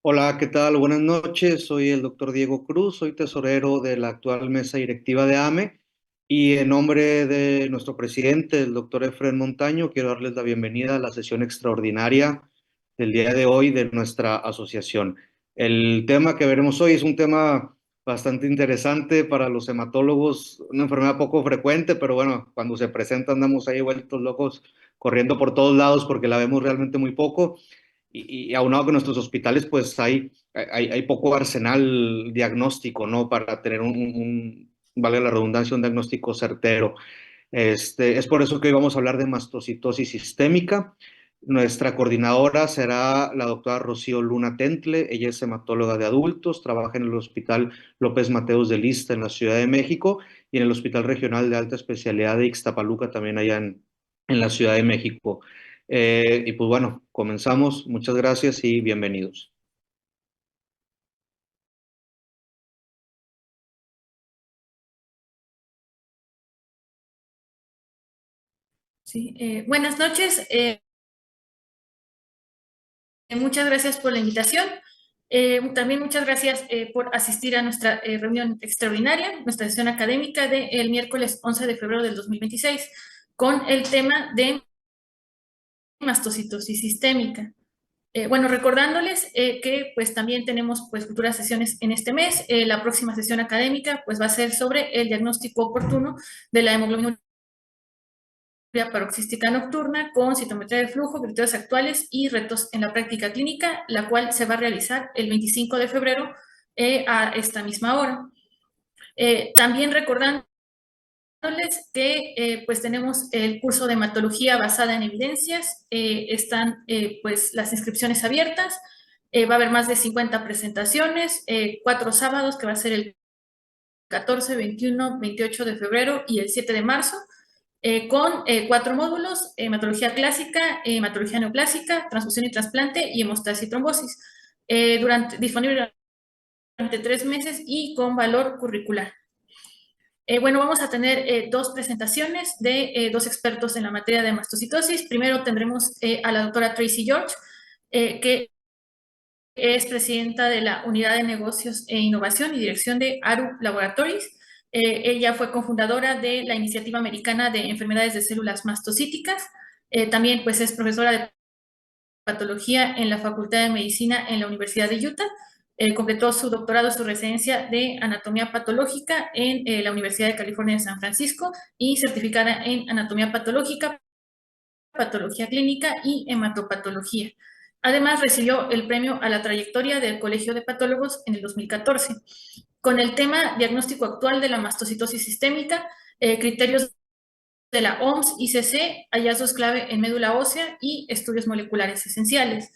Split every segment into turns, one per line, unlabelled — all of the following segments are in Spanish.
Hola, ¿qué tal? Buenas noches. Soy el doctor Diego Cruz, soy tesorero de la actual mesa directiva de AME y en nombre de nuestro presidente, el doctor Efren Montaño, quiero darles la bienvenida a la sesión extraordinaria del día de hoy de nuestra asociación. El tema que veremos hoy es un tema bastante interesante para los hematólogos, una enfermedad poco frecuente, pero bueno, cuando se presenta andamos ahí vueltos locos corriendo por todos lados porque la vemos realmente muy poco y aunado que en nuestros hospitales pues hay poco arsenal diagnóstico, ¿no? Para tener valga la redundancia, un diagnóstico certero. Es por eso que hoy vamos a hablar de mastocitosis sistémica. Nuestra coordinadora será la doctora Rocío Luna Tentle. Ella es hematóloga de adultos, trabaja en el Hospital López Mateos de Lista en la Ciudad de México y en el Hospital Regional de Alta Especialidad de Ixtapaluca también allá en la Ciudad de México. Y pues bueno, comenzamos. Muchas gracias y bienvenidos.
Sí, buenas noches. Muchas gracias por la invitación. También muchas gracias por asistir a nuestra reunión extraordinaria, nuestra sesión académica del miércoles 11 de febrero del 2026, con el tema de mastocitosis sistémica. Bueno, recordándoles que pues también tenemos pues futuras sesiones en este mes. La próxima sesión académica pues va a ser sobre el diagnóstico oportuno de la hemoglobina paroxística nocturna con citometría de flujo, criterios actuales y retos en la práctica clínica, la cual se va a realizar el 25 de febrero a esta misma hora. También recordándoles que pues tenemos el curso de hematología basada en evidencias, están pues las inscripciones abiertas, va a haber más de 50 presentaciones, 4 sábados que va a ser el 14, 21, 28 de febrero y el 7 de marzo, con 4 módulos: hematología clásica, hematología neoplásica, transfusión y trasplante y hemostasis y trombosis, disponible durante 3 meses y con valor curricular. Bueno, vamos a tener 2 presentaciones de 2 expertos en la materia de mastocitosis. Primero tendremos a la doctora Tracy George, que es presidenta de la Unidad de Negocios e Innovación y Dirección de ARU Laboratories. Ella fue cofundadora de la Iniciativa Americana de Enfermedades de Células Mastocíticas. También pues, es profesora de patología en la Facultad de Medicina en la Universidad de Utah. Completó su doctorado, su residencia de anatomía patológica en la Universidad de California de San Francisco y certificada en anatomía patológica, patología clínica y hematopatología. Además, recibió el premio a la trayectoria del Colegio de Patólogos en el 2014, con el tema diagnóstico actual de la mastocitosis sistémica, criterios de la OMS, ICC, hallazgos clave en médula ósea y estudios moleculares esenciales.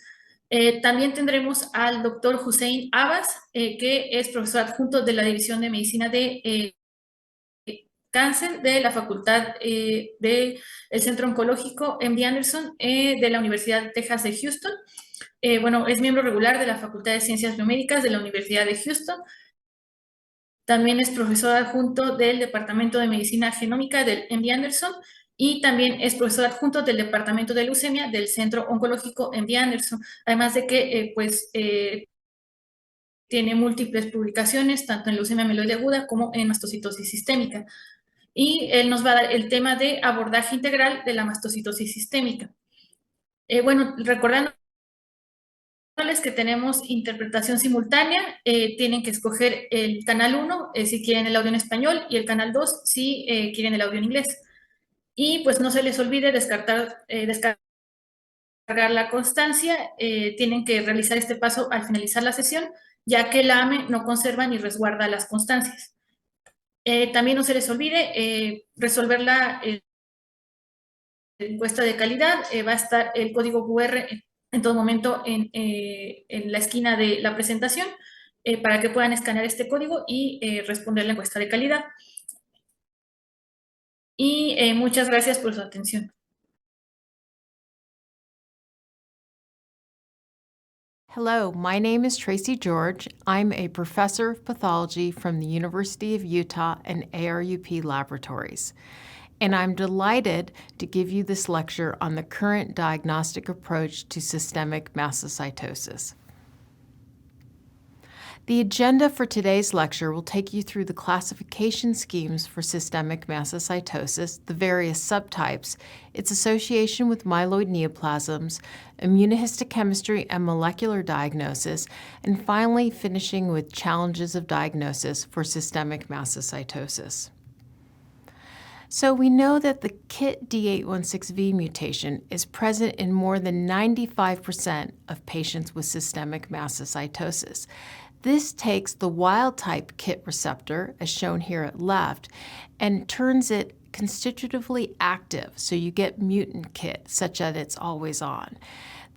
También tendremos al doctor Hussein Abbas, que es profesor adjunto de la División de Medicina de Cáncer de la Facultad del Centro Oncológico MD Anderson de la Universidad de Texas de Houston. Bueno, es miembro regular de la Facultad de Ciencias Biomédicas de la Universidad de Houston. También es profesor adjunto del Departamento de Medicina Genómica del MD Anderson y también es profesor adjunto del Departamento de Leucemia del Centro Oncológico MD Anderson. Además de que, tiene múltiples publicaciones, tanto en leucemia mieloide aguda como en mastocitosis sistémica. Y él nos va a dar el tema de abordaje integral de la mastocitosis sistémica. Bueno, recordando que tenemos interpretación simultánea, tienen que escoger el canal 1 si quieren el audio en español y el canal 2 si quieren el audio en inglés. Y pues no se les olvide descargar la constancia. Tienen que realizar este paso al finalizar la sesión, ya que la AME no conserva ni resguarda las constancias. También no se les olvide resolver la encuesta de calidad. Va a estar el código QR en todo momento en la esquina de la presentación, para que puedan escanear este código y responder la encuesta de calidad. Y muchas gracias por su atención.
Hello, my name is Tracy George. I'm a professor of pathology from the University of Utah and ARUP Laboratories. And I'm delighted to give you this lecture on the current diagnostic approach to systemic mastocytosis. The agenda for today's lecture will take you through the classification schemes for systemic mastocytosis, the various subtypes, its association with myeloid neoplasms, immunohistochemistry and molecular diagnosis, and finally finishing with challenges of diagnosis for systemic mastocytosis. So we know that the KIT D816V mutation is present in more than 95% of patients with systemic mastocytosis. This takes the wild-type KIT receptor, as shown here at left, and turns it constitutively active, so you get mutant KIT, such that it's always on.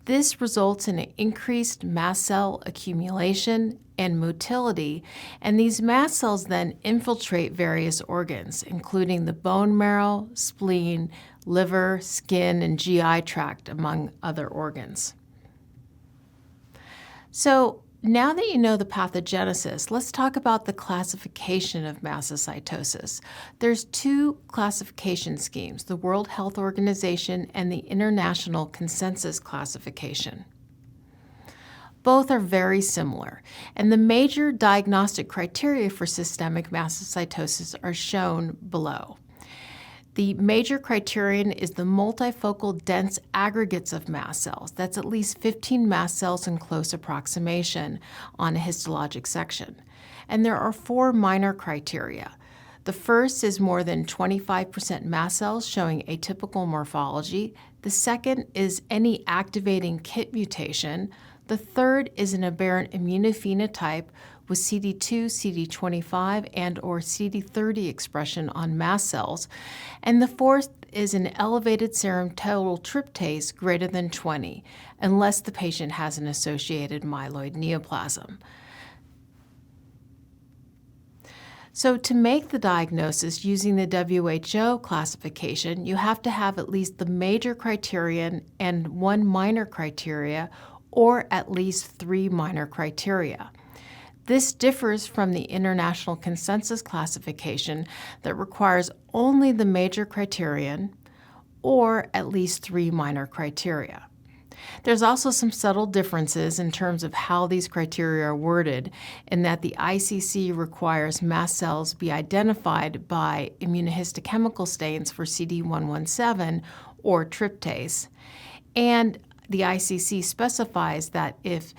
This results in an increased mast cell accumulation and motility, and these mast cells then infiltrate various organs, including the bone marrow, spleen, liver, skin, and GI tract, among other organs. So now that you know the pathogenesis, let's talk about the classification of mastocytosis. There's two classification schemes, the World Health Organization and the International Consensus Classification. Both are very similar, and the major diagnostic criteria for systemic mastocytosis are shown below. The major criterion is the multifocal dense aggregates of mast cells. That's at least 15 mast cells in close approximation on a histologic section. And there are four minor criteria. The first is more than 25% mast cells showing atypical morphology. The second is any activating KIT mutation. The third is an aberrant immunophenotype with CD2, CD25, and or CD30 expression on mast cells. And the fourth is an elevated serum total tryptase greater than 20, unless the patient has an associated myeloid neoplasm. So to make the diagnosis using the WHO classification, you have to have at least the major criterion and one minor criteria, or at least three minor criteria. This differs from the International Consensus Classification that requires only the major criterion or at least three minor criteria. There's also some subtle differences in terms of how these criteria are worded, in that the ICC requires mast cells be identified by immunohistochemical stains for CD117 or tryptase, and the ICC specifies that if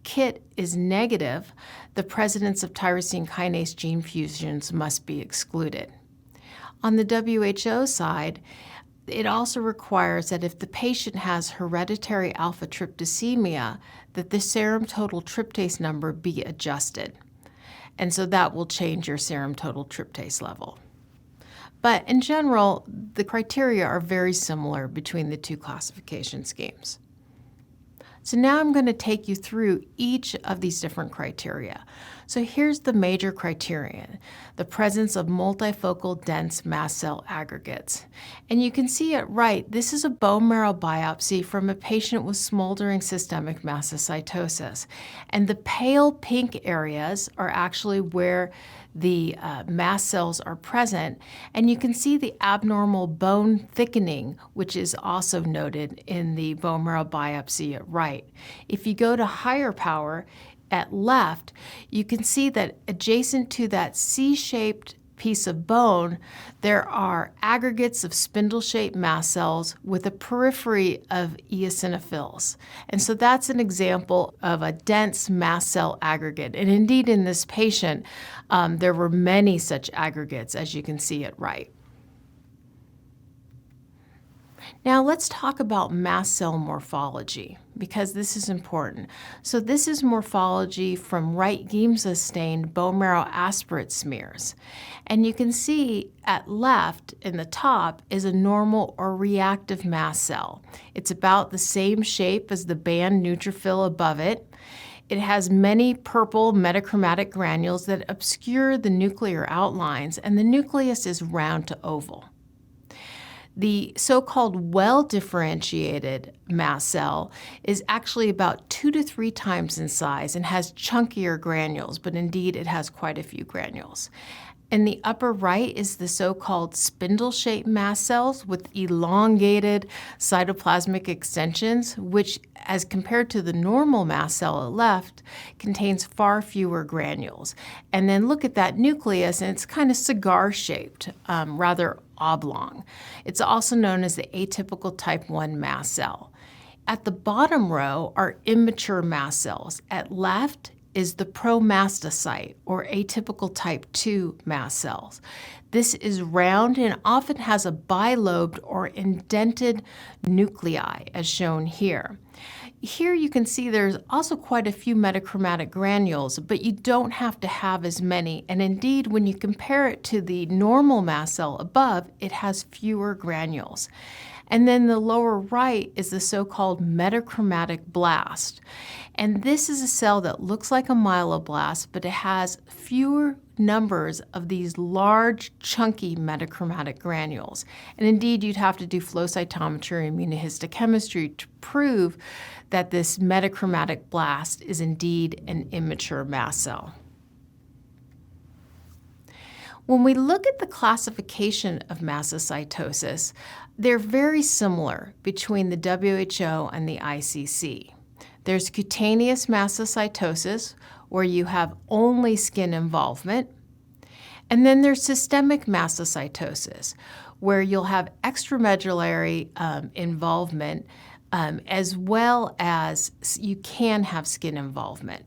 KIT is negative, the presence of tyrosine kinase gene fusions must be excluded. On the WHO side, it also requires that if the patient has hereditary alpha-tryptosemia, that the serum total tryptase number be adjusted. And so that will change your serum total tryptase level. But in general, the criteria are very similar between the two classification schemes. So now I'm going to take you through each of these different criteria. So here's the major criterion, the presence of multifocal dense mast cell aggregates. And you can see it right. This is a bone marrow biopsy from a patient with smoldering systemic mastocytosis. And the pale pink areas are actually where the mast cells are present, and you can see the abnormal bone thickening, which is also noted in the bone marrow biopsy at right. If you go to higher power at left, you can see that adjacent to that C-shaped piece of bone, there are aggregates of spindle-shaped mast cells with a periphery of eosinophils. And so that's an example of a dense mast cell aggregate. And indeed, in this patient, there were many such aggregates, as you can see at right. Now let's talk about mast cell morphology, because this is important. So this is morphology from Wright-Giemsa stained bone marrow aspirate smears. And you can see at left in the top is a normal or reactive mast cell. It's about the same shape as the band neutrophil above it. It has many purple metachromatic granules that obscure the nuclear outlines, and the nucleus is round to oval. The so-called well-differentiated mast cell is actually about 2 to 3 times in size and has chunkier granules, but indeed it has quite a few granules. In the upper right is the so-called spindle-shaped mast cells with elongated cytoplasmic extensions, which, as compared to the normal mast cell at left, contains far fewer granules. And then look at that nucleus, and it's kind of cigar-shaped, rather oblong. It's also known as the atypical type 1 mast cell. At the bottom row are immature mast cells. At left is the promastocyte, or atypical type 2 mast cells. This is round and often has a bilobed or indented nuclei, as shown here. Here you can see there's also quite a few metachromatic granules, but you don't have to have as many. And indeed, when you compare it to the normal mast cell above, it has fewer granules. And then the lower right is the so-called metachromatic blast. And this is a cell that looks like a myeloblast, but it has fewer numbers of these large, chunky metachromatic granules. And indeed, you'd have to do flow cytometry and immunohistochemistry to prove that this metachromatic blast is indeed an immature mast cell. When we look at the classification of mastocytosis, they're very similar between the WHO and the ICC. There's cutaneous mastocytosis, where you have only skin involvement. And then there's systemic mastocytosis, where you'll have extramedullary involvement, as well as you can have skin involvement.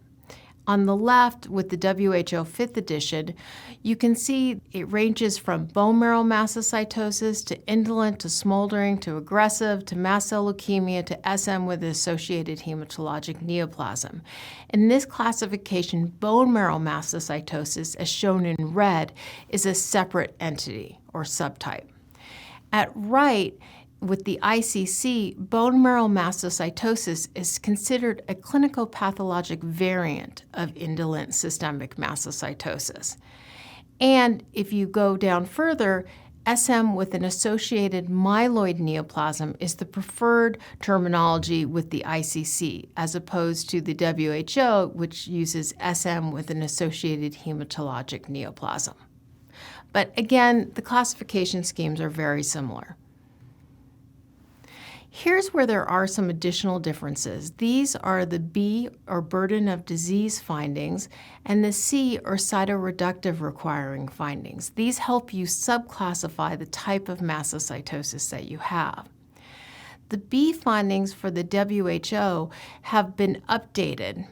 On the left, with the WHO 5th edition, you can see it ranges from bone marrow mastocytosis to indolent to smoldering to aggressive to mast cell leukemia to SM with associated hematologic neoplasm. In this classification, bone marrow mastocytosis, as shown in red, is a separate entity or subtype. At right, with the ICC, bone marrow mastocytosis is considered a clinicopathologic variant of indolent systemic mastocytosis. And if you go down further, SM with an associated myeloid neoplasm is the preferred terminology with the ICC, as opposed to the WHO, which uses SM with an associated hematologic neoplasm. But again, the classification schemes are very similar. Here's where there are some additional differences. These are the B, or burden of disease findings, and the C, or cytoreductive requiring findings. These help you subclassify the type of mastocytosis that you have. The B findings for the WHO have been updated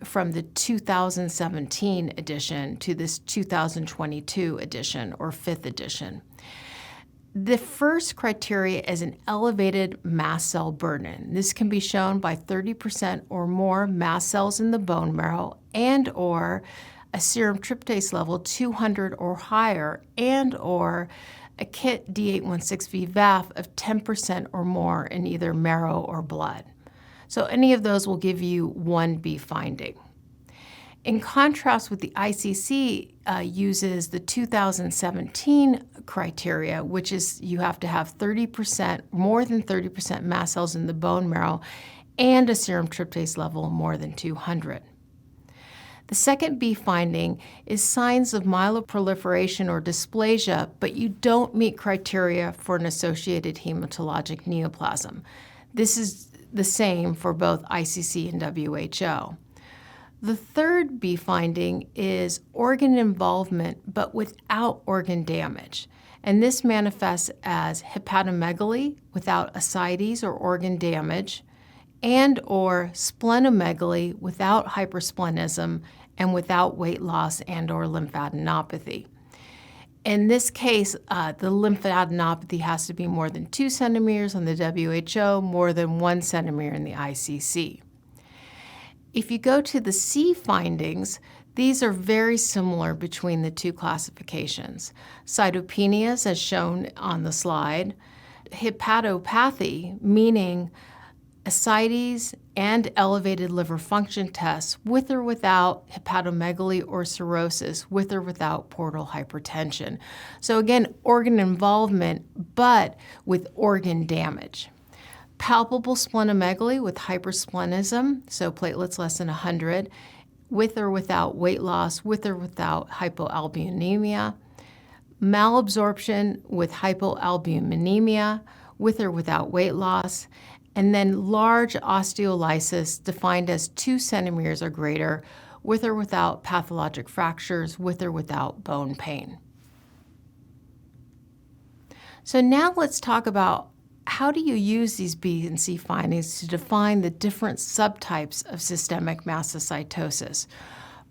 from the 2017 edition to this 2022 edition, or 5th edition. The first criteria is an elevated mast cell burden. This can be shown by 30% or more mast cells in the bone marrow and or a serum tryptase level 200 or higher and or a KIT D816V VAF of 10% or more in either marrow or blood. So any of those will give you one B finding. In contrast with the ICC uses the 2017 criteria, which is you have to have 30%, more than 30% mast cells in the bone marrow and a serum tryptase level more than 200. The second B finding is signs of myeloproliferation or dysplasia, but you don't meet criteria for an associated hematologic neoplasm. This is the same for both ICC and WHO. The third B finding is organ involvement, but without organ damage. And this manifests as hepatomegaly without ascites or organ damage, and or splenomegaly without hypersplenism and without weight loss and or lymphadenopathy. In this case, the lymphadenopathy has to be more than 2 centimeters on the WHO, more than 1 centimeter in the ICC. If you go to the C findings, these are very similar between the two classifications. Cytopenias, as shown on the slide, hepatopathy, meaning ascites and elevated liver function tests with or without hepatomegaly or cirrhosis, with or without portal hypertension. So again, organ involvement, but with organ damage. Palpable splenomegaly with hypersplenism, so platelets less than 100, with or without weight loss, with or without hypoalbuminemia, malabsorption with hypoalbuminemia, with or without weight loss, and then large osteolysis defined as 2 centimeters or greater, with or without pathologic fractures, with or without bone pain. So now let's talk about how do you use these B and C findings to define the different subtypes of systemic mastocytosis.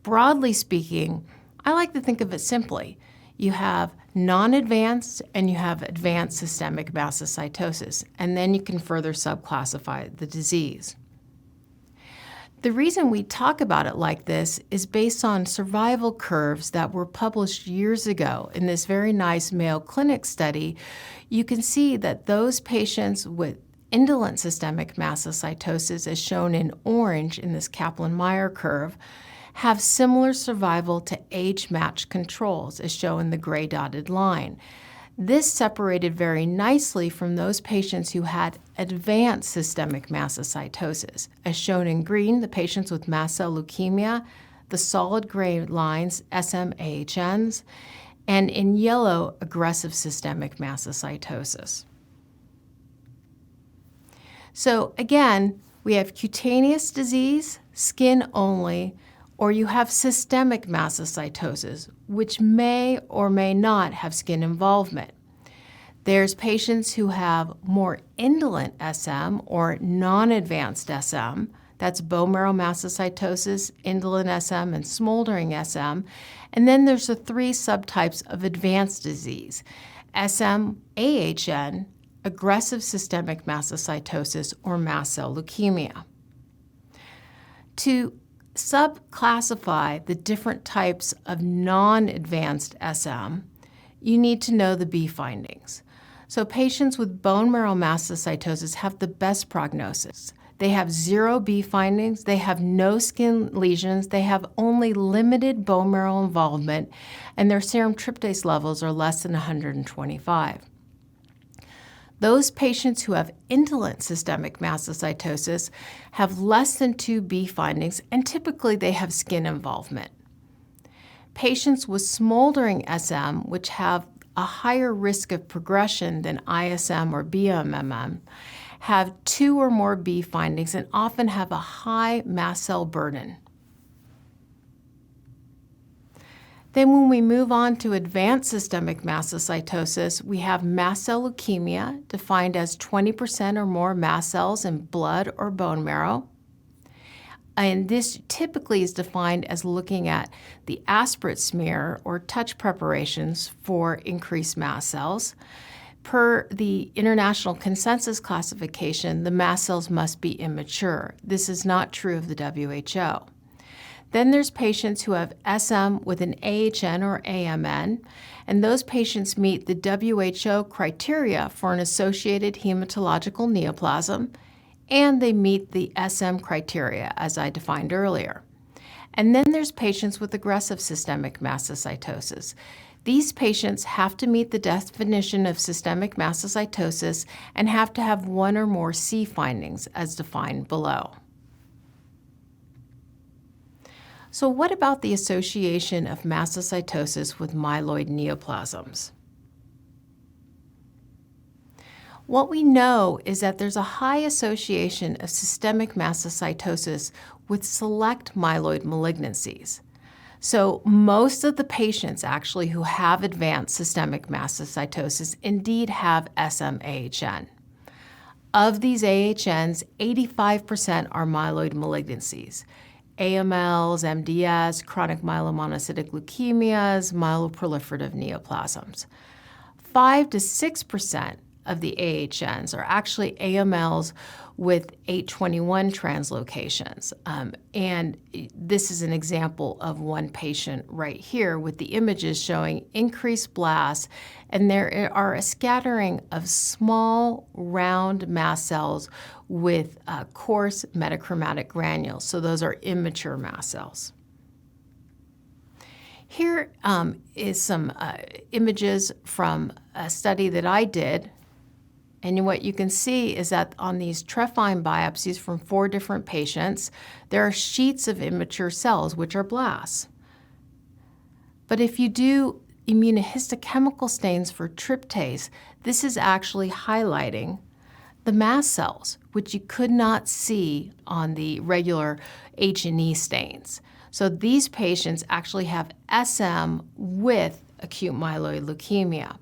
Broadly speaking, I like to think of it simply. You have non-advanced and you have advanced systemic mastocytosis, and then you can further subclassify the disease. The reason we talk about it like this is based on survival curves that were published years ago in this very nice Mayo Clinic study. You can see that those patients with indolent systemic mastocytosis, as shown in orange in this Kaplan-Meier curve, have similar survival to age-matched controls, as shown in the gray dotted line. This separated very nicely from those patients who had advanced systemic mastocytosis, as shown in green, the patients with mast cell leukemia, the solid gray lines, SM-AHNs, and in yellow, aggressive systemic mastocytosis. So again, we have cutaneous disease, skin only, or you have systemic mastocytosis, which may or may not have skin involvement. There's patients who have more indolent SM or non-advanced SM, that's bone marrow mastocytosis, indolent SM, and smoldering SM. And then there's the 3 subtypes of advanced disease, SM-AHN, aggressive systemic mastocytosis, or mast cell leukemia. To subclassify the different types of non-advanced SM, you need to know the B findings. So patients with bone marrow mastocytosis have the best prognosis. They have 0 B findings, they have no skin lesions, they have only limited bone marrow involvement, and their serum tryptase levels are less than 125. Those patients who have indolent systemic mastocytosis have less than 2 B findings, and typically they have skin involvement. Patients with smoldering SM, which have a higher risk of progression than ISM or BMMM, have 2 or more B findings and often have a high mast cell burden. Then when we move on to advanced systemic mastocytosis, we have mast cell leukemia, defined as 20% or more mast cells in blood or bone marrow. And this typically is defined as looking at the aspirate smear or touch preparations for increased mast cells. Per the International Consensus Classification, the mast cells must be immature. This is not true of the WHO. Then there's patients who have SM with an AHN or AMN, and those patients meet the WHO criteria for an associated hematological neoplasm, and they meet the SM criteria, as I defined earlier. And then there's patients with aggressive systemic mastocytosis. These patients have to meet the definition of systemic mastocytosis and have to have 1 or more C findings, as defined below. So what about the association of mastocytosis with myeloid neoplasms? What we know is that there's a high association of systemic mastocytosis with select myeloid malignancies. So most of the patients actually who have advanced systemic mastocytosis indeed have SM-AHN. Of these AHNs, 85% are myeloid malignancies. AMLs, MDS, chronic myelomonocytic leukemias, myeloproliferative neoplasms. 5 to 6% of the AHNs are actually AMLs with 821 translocations. And this is an example of one patient right here with the images showing increased blasts, and there are a scattering of small round mast cells with coarse metachromatic granules. So those are immature mast cells. Here is some images from a study that I did And what you can see is that on these trephine biopsies from 4 different patients, there are sheets of immature cells, which are blasts. But if you do immunohistochemical stains for tryptase, this is actually highlighting the mast cells, which you could not see on the regular H&E stains. So these patients actually have SM with acute myeloid leukemia.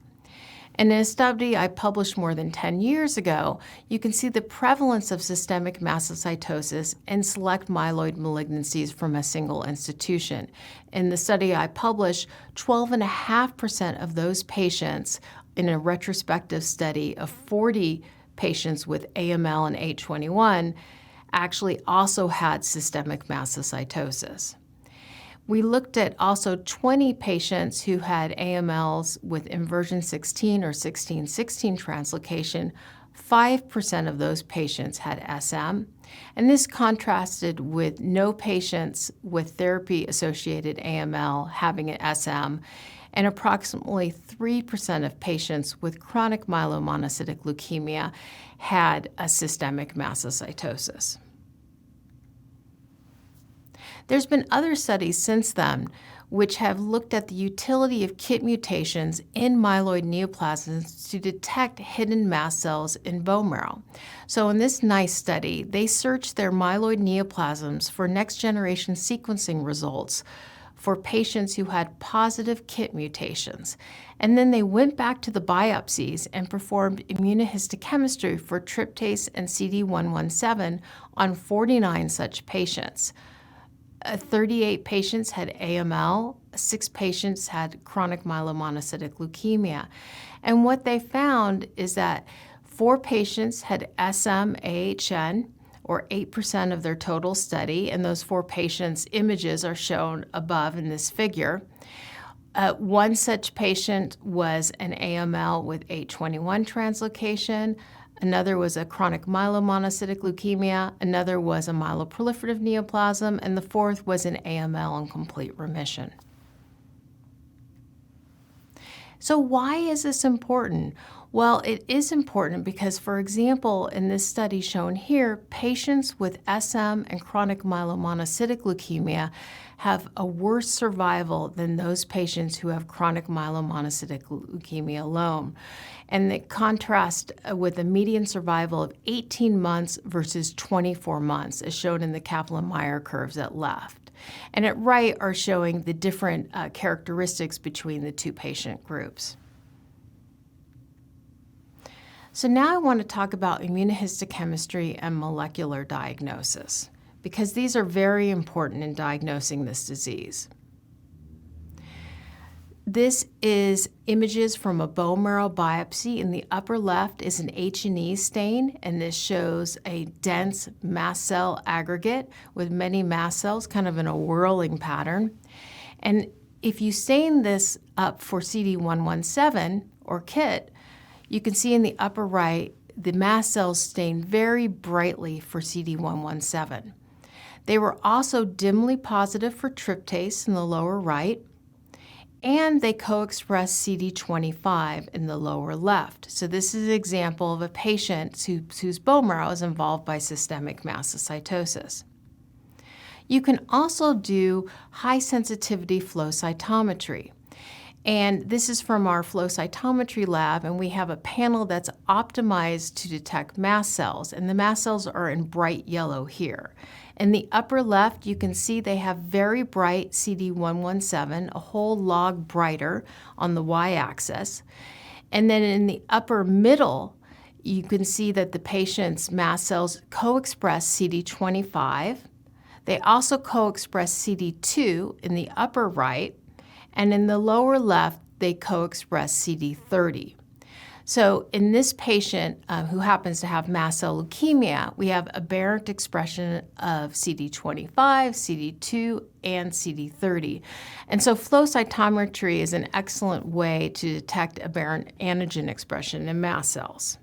And in a study I published more than 10 years ago, you can see the prevalence of systemic mastocytosis in select myeloid malignancies from a single institution. In the study I published, 12.5% of those patients in a retrospective study of 40 patients with AML and H21 actually also had systemic mastocytosis. We looked at also 20 patients who had AMLs with inversion 16 or 16/16 translocation. 5% of those patients had SM, and this contrasted with no patients with therapy-associated AML having an SM, and approximately 3% of patients with chronic myelomonocytic leukemia had a systemic mastocytosis. There's been other studies since then which have looked at the utility of KIT mutations in myeloid neoplasms to detect hidden mast cells in bone marrow. So in this NICE study, they searched their myeloid neoplasms for next-generation sequencing results for patients who had positive KIT mutations. And then they went back to the biopsies and performed immunohistochemistry for tryptase and CD117 on 49 such patients. 38 patients had AML, 6 patients had chronic myelomonocytic leukemia. And what they found is that 4 patients had SM-AHN, or 8% of their total study, and those 4 patients' images are shown above in this figure. One such patient was an AML with H21 translocation. Another was a chronic myelomonocytic leukemia, another was a myeloproliferative neoplasm, and the 4th was an AML in complete remission. So why is this important? Well, it is important because, for example, in this study shown here, patients with SM and chronic myelomonocytic leukemia have a worse survival than those patients who have chronic myelomonocytic leukemia alone. And the contrast with a median survival of 18 months versus 24 months, as shown in the Kaplan-Meier curves at left. And at right are showing the different characteristics between the 2 patient groups. So now I want to talk about immunohistochemistry and molecular diagnosis, because these are very important in diagnosing this disease. This is images from a bone marrow biopsy. In the upper left is an H&E stain, and this shows a dense mast cell aggregate with many mast cells kind of in a whirling pattern. And if you stain this up for CD117 or KIT, you can see in the upper right the mast cells stain very brightly for CD117. They were also dimly positive for tryptase in the lower right, and they co-express CD25 in the lower left. So this is an example of a patient whose bone marrow is involved by systemic mastocytosis. You can also do high sensitivity flow cytometry. And this is from our flow cytometry lab, and we have a panel that's optimized to detect mast cells, and the mast cells are in bright yellow here. In the upper left, you can see they have very bright CD117, a whole log brighter on the y-axis. And then in the upper middle, you can see that the patient's mast cells co-express CD25. They also co-express CD2 in the upper right, and in the lower left, they co-express CD30. So in this patient who happens to have mast cell leukemia, we have aberrant expression of CD25, CD2, and CD30. And so flow cytometry is an excellent way to detect aberrant antigen expression in mast cells.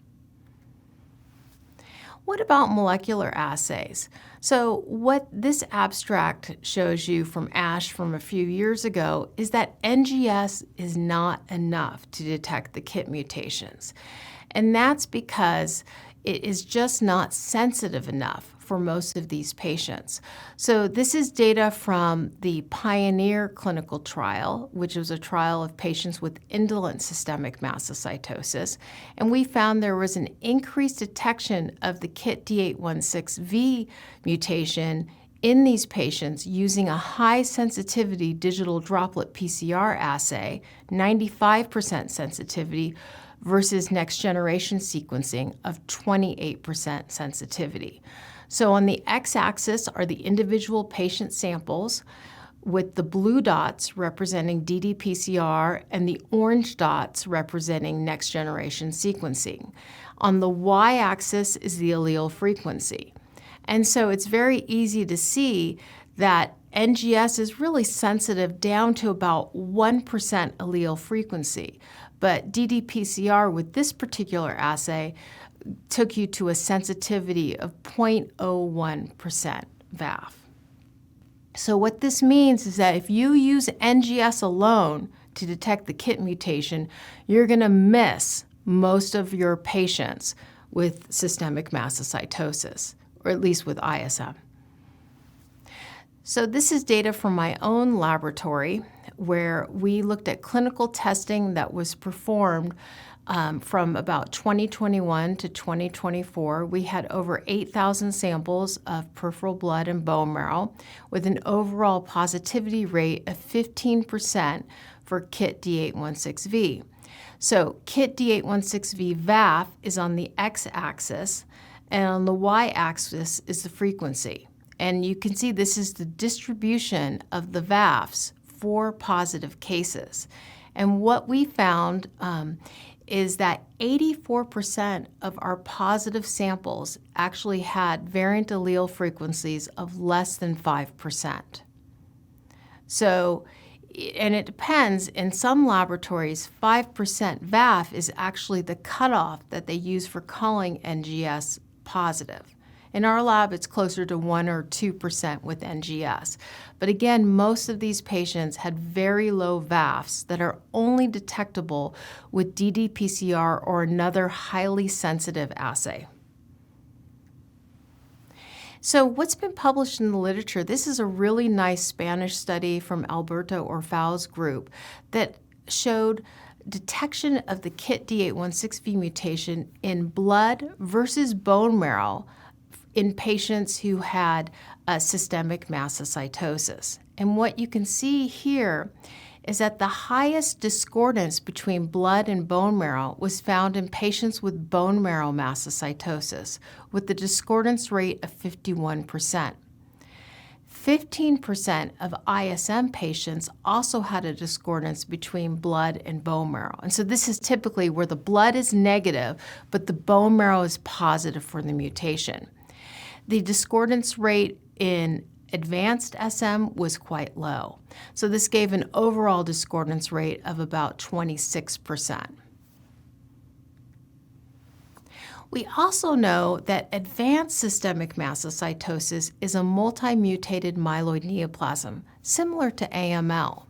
What about molecular assays? So what this abstract shows you from ASH from a few years ago is that NGS is not enough to detect the KIT mutations. And that's because it is just not sensitive enough for most of these patients. So this is data from the PIONEER clinical trial, which was a trial of patients with indolent systemic mastocytosis. And we found there was an increased detection of the KIT D816V mutation in these patients using a high sensitivity digital droplet PCR assay, 95% sensitivity, versus next generation sequencing of 28% sensitivity. So on the x-axis are the individual patient samples, with the blue dots representing ddPCR and the orange dots representing next generation sequencing. On the y-axis is the allele frequency. And so it's very easy to see that NGS is really sensitive down to about 1% allele frequency. But ddPCR with this particular assay took you to a sensitivity of 0.01% VAF. So what this means is that if you use NGS alone to detect the KIT mutation, you're going to miss most of your patients with systemic mastocytosis, or at least with ISM. So this is data from my own laboratory where we looked at clinical testing that was performed from about 2021 to 2024. We had over 8,000 samples of peripheral blood and bone marrow with an overall positivity rate of 15% for KIT D816V. So KIT D816V VAF is on the x-axis, and on the y-axis is the frequency. And you can see this is the distribution of the VAFs for positive cases. And what we found is that 84% of our positive samples actually had variant allele frequencies of less than 5%. So, and it depends, in some laboratories, 5% VAF is actually the cutoff that they use for calling NGS positive. In our lab, it's closer to 1 or 2% with NGS. But again, most of these patients had very low VAFs that are only detectable with ddPCR or another highly sensitive assay. So what's been published in the literature, this is a really nice Spanish study from Alberto Orfal's group that showed detection of the KIT D816V mutation in blood versus bone marrow in patients who had systemic mastocytosis. And what you can see here is that the highest discordance between blood and bone marrow was found in patients with bone marrow mastocytosis, with the discordance rate of 51%. 15% of ISM patients also had a discordance between blood and bone marrow. And so this is typically where the blood is negative, but the bone marrow is positive for the mutation. The discordance rate in advanced SM was quite low. So this gave an overall discordance rate of about 26%. We also know that advanced systemic mastocytosis is a multi-mutated myeloid neoplasm, similar to AML.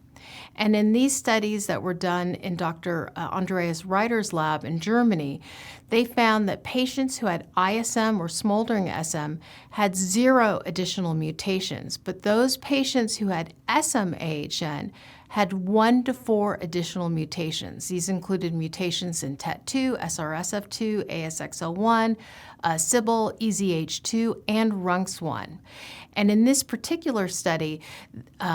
And in these studies that were done in Dr. Andreas Reiter's lab in Germany, they found that patients who had ISM or smoldering SM had 0 additional mutations, but those patients who had SM-AHN had 1 to 4 additional mutations. These included mutations in TET2, SRSF2, ASXL1, CBL, EZH2, and RUNX1. And in this particular study,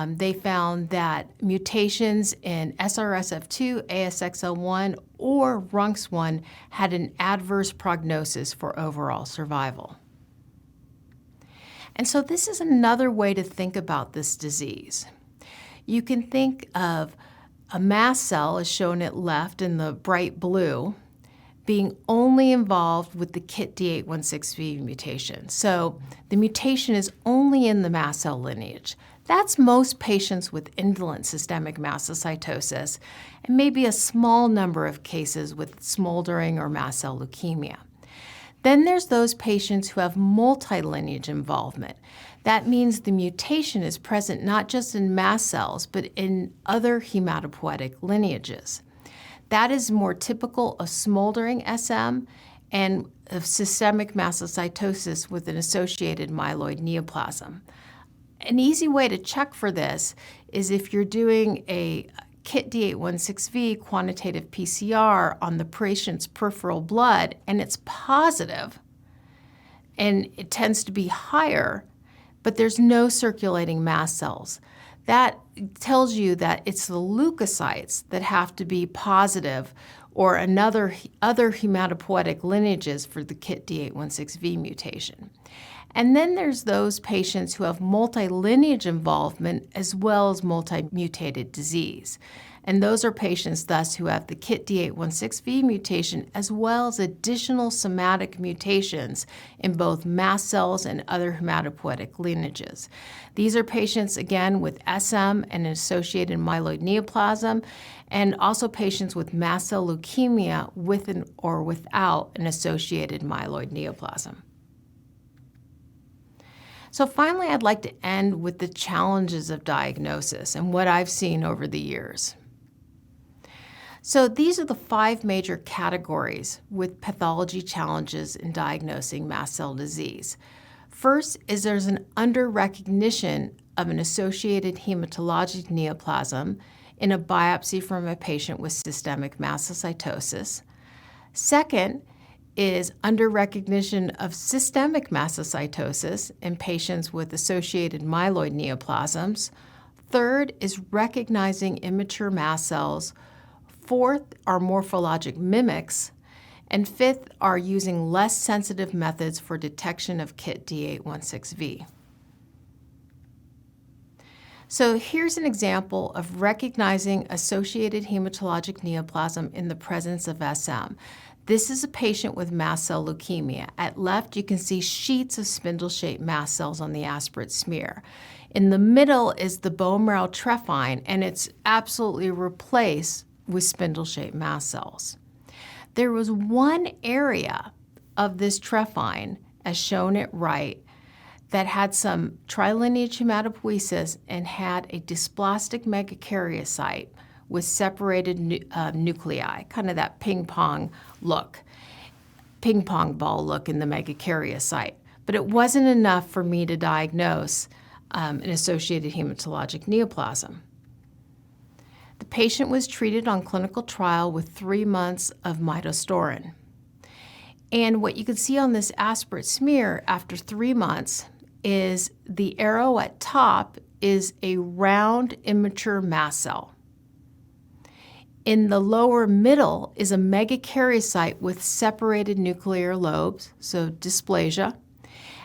they found that mutations in SRSF2, ASXL1, or RUNX1 had an adverse prognosis for overall survival. And so this is another way to think about this disease. You can think of a mast cell, as shown at left in the bright blue, being only involved with the KIT D816V mutation. So the mutation is only in the mast cell lineage. That's most patients with indolent systemic mastocytosis, and maybe a small number of cases with smoldering or mast cell leukemia. Then there's those patients who have multi-lineage involvement. That means the mutation is present not just in mast cells, but in other hematopoietic lineages. That is more typical of smoldering SM and of systemic mastocytosis with an associated myeloid neoplasm. An easy way to check for this is if you're doing a KIT D816V quantitative PCR on the patient's peripheral blood and it's positive, and it tends to be higher, but there's no circulating mast cells. That tells you that it's the leukocytes that have to be positive or other hematopoietic lineages for the KIT D816V mutation. And then there's those patients who have multi-lineage involvement as well as multi-mutated disease. And those are patients thus who have the KIT D816V mutation as well as additional somatic mutations in both mast cells and other hematopoietic lineages. These are patients, again, with SM and an associated myeloid neoplasm, and also patients with mast cell leukemia with or without an associated myeloid neoplasm. So finally, I'd like to end with the challenges of diagnosis and what I've seen over the years. So these are the 5 major categories with pathology challenges in diagnosing mast cell disease. First is there's an under-recognition of an associated hematologic neoplasm in a biopsy from a patient with systemic mastocytosis. Second is under-recognition of systemic mastocytosis in patients with associated myeloid neoplasms. Third is recognizing immature mast cells. Fourth are morphologic mimics. And fifth are using less sensitive methods for detection of KIT D816V. So here's an example of recognizing associated hematologic neoplasm in the presence of SM. This is a patient with mast cell leukemia. At left, you can see sheets of spindle-shaped mast cells on the aspirate smear. In the middle is the bone marrow trephine, and it's absolutely replaced with spindle-shaped mast cells. There was one area of this trephine, as shown at right, that had some trilineage hematopoiesis and had a dysplastic megakaryocyte with separated nuclei, kind of that ping pong ball look in the megakaryocyte. But it wasn't enough for me to diagnose an associated hematologic neoplasm. The patient was treated on clinical trial with 3 months of midostaurin. And what you can see on this aspirate smear after 3 months is the arrow at top is a round immature mast cell. In the lower middle is a megakaryocyte with separated nuclear lobes, so dysplasia.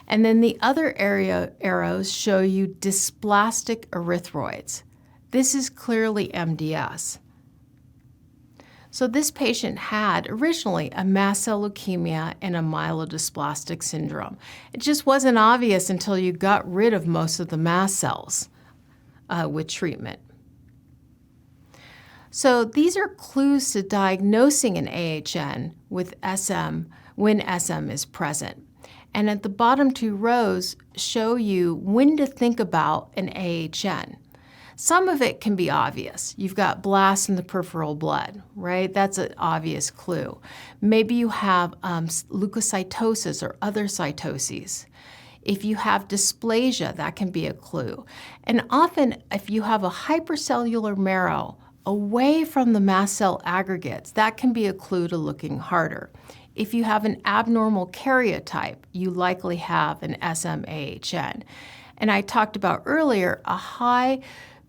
And then the other arrows show you dysplastic erythroids. This is clearly MDS. So this patient had originally a mast cell leukemia and a myelodysplastic syndrome. It just wasn't obvious until you got rid of most of the mast cells with treatment. So these are clues to diagnosing an AHN with SM when SM is present. And at the bottom 2 rows show you when to think about an AHN. Some of it can be obvious. You've got blasts in the peripheral blood, right? That's an obvious clue. Maybe you have leukocytosis or other cytoses. If you have dysplasia, that can be a clue. And often, if you have a hypercellular marrow away from the mast cell aggregates, that can be a clue to looking harder. If you have an abnormal karyotype, you likely have an SM-AHN. And I talked about earlier a high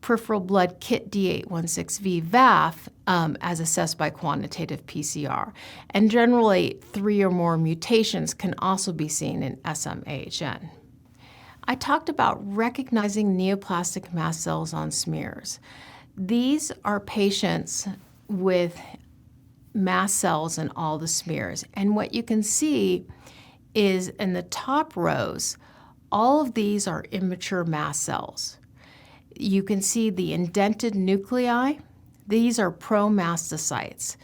peripheral blood KIT D816V VAF as assessed by quantitative PCR. And generally, 3 or more mutations can also be seen in SM-AHN. I talked about recognizing neoplastic mast cells on smears. These are patients with mast cells in all the smears. And what you can see is in the top rows, all of these are immature mast cells. You can see the indented nuclei. These are promastocytes.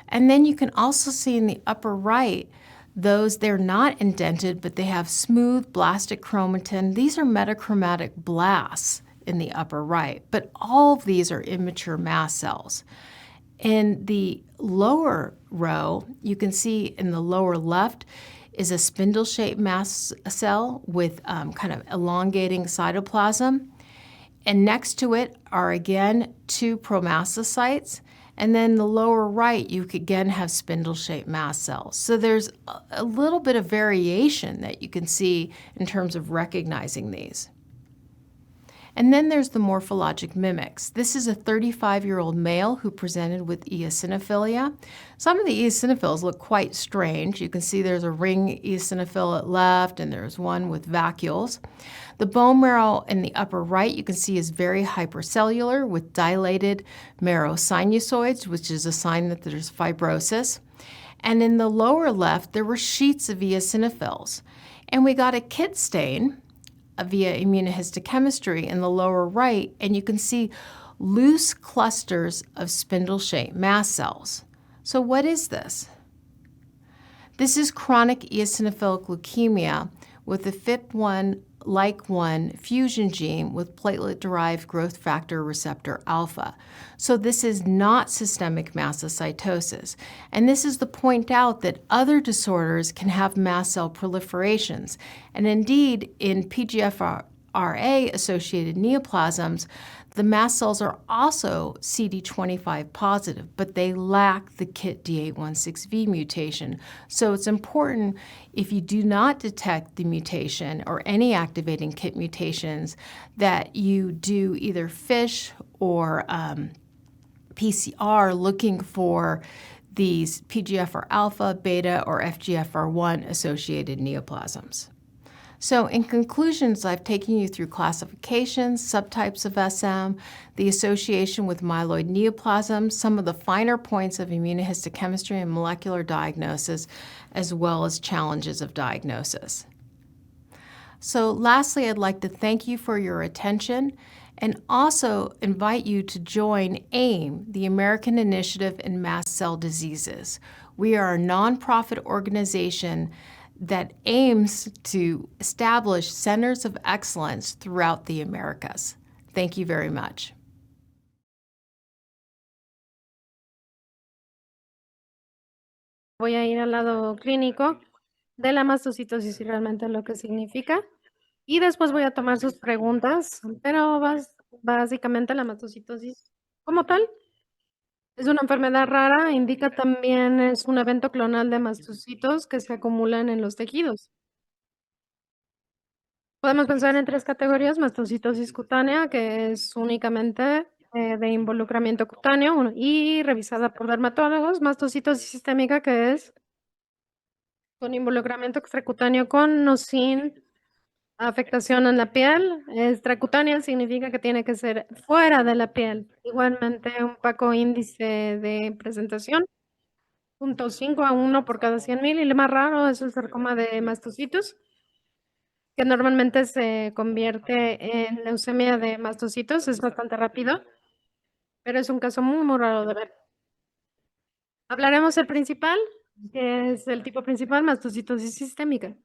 And then you can also see in the upper right, they're not indented, but they have smooth blastic chromatin. These are metachromatic blasts in the upper right, but all of these are immature mast cells. In the lower row, you can see in the lower left is a spindle-shaped mast cell with kind of elongating cytoplasm. And next to it are again 2 promastocytes. And then the lower right, you could again have spindle-shaped mast cells. So there's a little bit of variation that you can see in terms of recognizing these. And then there's the morphologic mimics. This is a 35-year-old male who presented with eosinophilia. Some of the eosinophils look quite strange. You can see there's a ring eosinophil at left, and there's one with vacuoles. The bone marrow in the upper right, you can see, is very hypercellular with dilated marrow sinusoids, which is a sign that there's fibrosis. And in the lower left, there were sheets of eosinophils. And we got a KIT stain via immunohistochemistry in the lower right, and you can see loose clusters of spindle-shaped mast cells. So what is this? This is chronic eosinophilic leukemia with a FIP1-like1 fusion gene with platelet-derived growth factor receptor alpha. So this is not systemic mastocytosis. And this is to point out that other disorders can have mast cell proliferations. And indeed, in PGFRA-associated neoplasms, the mast cells are also CD25 positive, but they lack the KIT D816V mutation. So it's important, if you do not detect the mutation or any activating KIT mutations, that you do either FISH or PCR looking for these PGFR alpha, beta, or FGFR1 associated neoplasms. So in conclusions, I've taken you through classifications, subtypes of SM, the association with myeloid neoplasms, some of the finer points of immunohistochemistry and molecular diagnosis, as well as challenges of diagnosis. So lastly, I'd like to thank you for your attention and also invite you to join AIM, the American Initiative in Mast Cell Diseases. We are a nonprofit organization that aims to establish centers of excellence throughout the Americas. Thank you very much.
Voy a ir al lado clínico de la mastocitosis y realmente lo que significa. Y después voy a tomar sus preguntas, pero básicamente la mastocitosis como tal es una enfermedad rara, indica también es un evento clonal de mastocitos que se acumulan en los tejidos. Podemos pensar en 3 categorías: mastocitosis cutánea, que es únicamente de involucramiento cutáneo y revisada por dermatólogos; mastocitosis sistémica, que es con involucramiento extracutáneo con o sin afectación en la piel. Extracutánea significa que tiene que ser fuera de la piel. Igualmente, un bajo índice de presentación, 0.5 a 1 por cada 100,000, y lo más raro es el sarcoma de mastocitos, que normalmente se convierte en leucemia de mastocitos. Es bastante rápido, pero es un caso muy, muy raro de ver. Hablaremos del principal, que es el tipo principal, mastocitosis sistémica.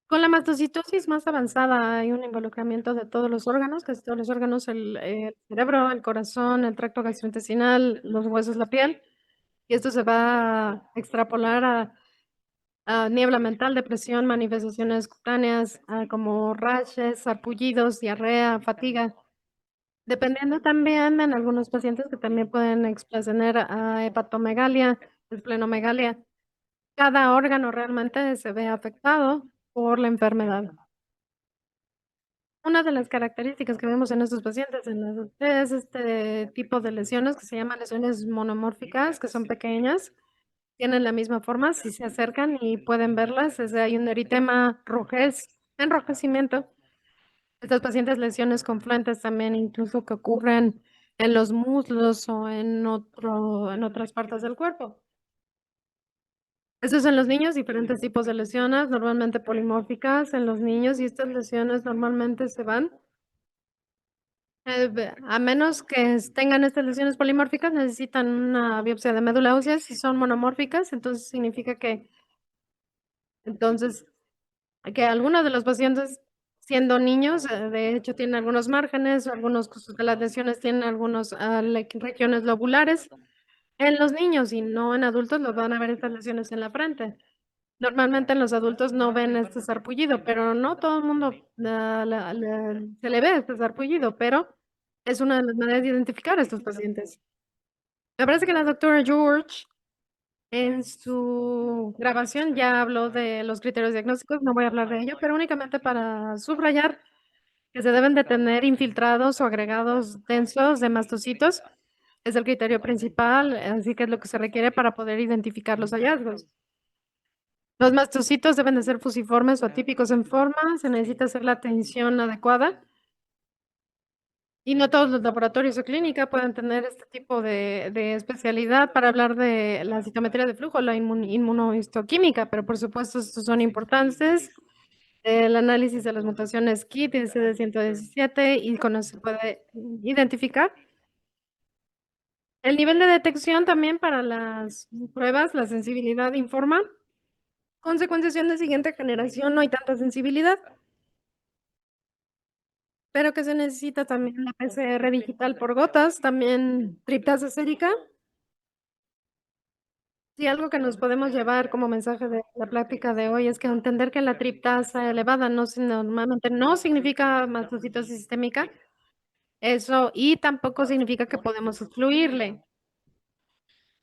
Con la mastocitosis más avanzada hay un involucramiento de todos los órganos, casi todos los órganos, el cerebro, el corazón, el tracto gastrointestinal, los huesos, la piel, y esto se va a extrapolar a niebla mental, depresión, manifestaciones cutáneas, como rashes, sarpullidos, diarrea, fatiga. Dependiendo también en algunos pacientes que también pueden tener hepatomegalia, esplenomegalia. Cada órgano realmente se ve afectado por la enfermedad. Una de las características que vemos en estos pacientes es este tipo de lesiones que se llaman lesiones monomórficas, que son pequeñas, tienen la misma forma. Si se acercan y pueden verlas, hay un eritema, enrojecimiento. Estas pacientes lesiones confluentes también incluso que ocurren en los muslos o en otras partes del cuerpo. Estos en los niños, diferentes tipos de lesiones, normalmente polimórficas en los niños, y estas lesiones normalmente se van. A menos que tengan estas lesiones polimórficas, necesitan una biopsia de médula ósea. Si son monomórficas, entonces significa que algunos de los pacientes siendo niños, de hecho tienen algunos márgenes, algunos de las lesiones tienen algunos regiones lobulares. En los niños y no en adultos los van a ver estas lesiones en la frente. Normalmente en los adultos no ven este sarpullido, pero no todo el mundo se le ve este sarpullido, pero es una de las maneras de identificar a estos pacientes. Me parece que la doctora George en su grabación ya habló de los criterios diagnósticos, no voy a hablar de ello, pero únicamente para subrayar que se deben de tener infiltrados o agregados densos de mastocitos. Es el criterio principal, así que es lo que se requiere para poder identificar los hallazgos. Los mastocitos deben de ser fusiformes o atípicos en forma, se necesita hacer la tensión adecuada. Y no todos los laboratorios o clínica pueden tener este tipo de especialidad para hablar de la citometría de flujo, la inmunohistoquímica, pero por supuesto estos son importantes. El análisis de las mutaciones KIT y CD117 y con eso se puede identificar. El nivel de detección también para las pruebas, la sensibilidad informa. Con secuenciación de siguiente generación no hay tanta sensibilidad, pero que se necesita también la PCR digital por gotas, también triptasa sérica. Sí, algo que nos podemos llevar como mensaje de la plática de hoy es que entender que la triptasa elevada normalmente no significa mastocitosis sistémica, eso, y tampoco significa que podemos excluirle.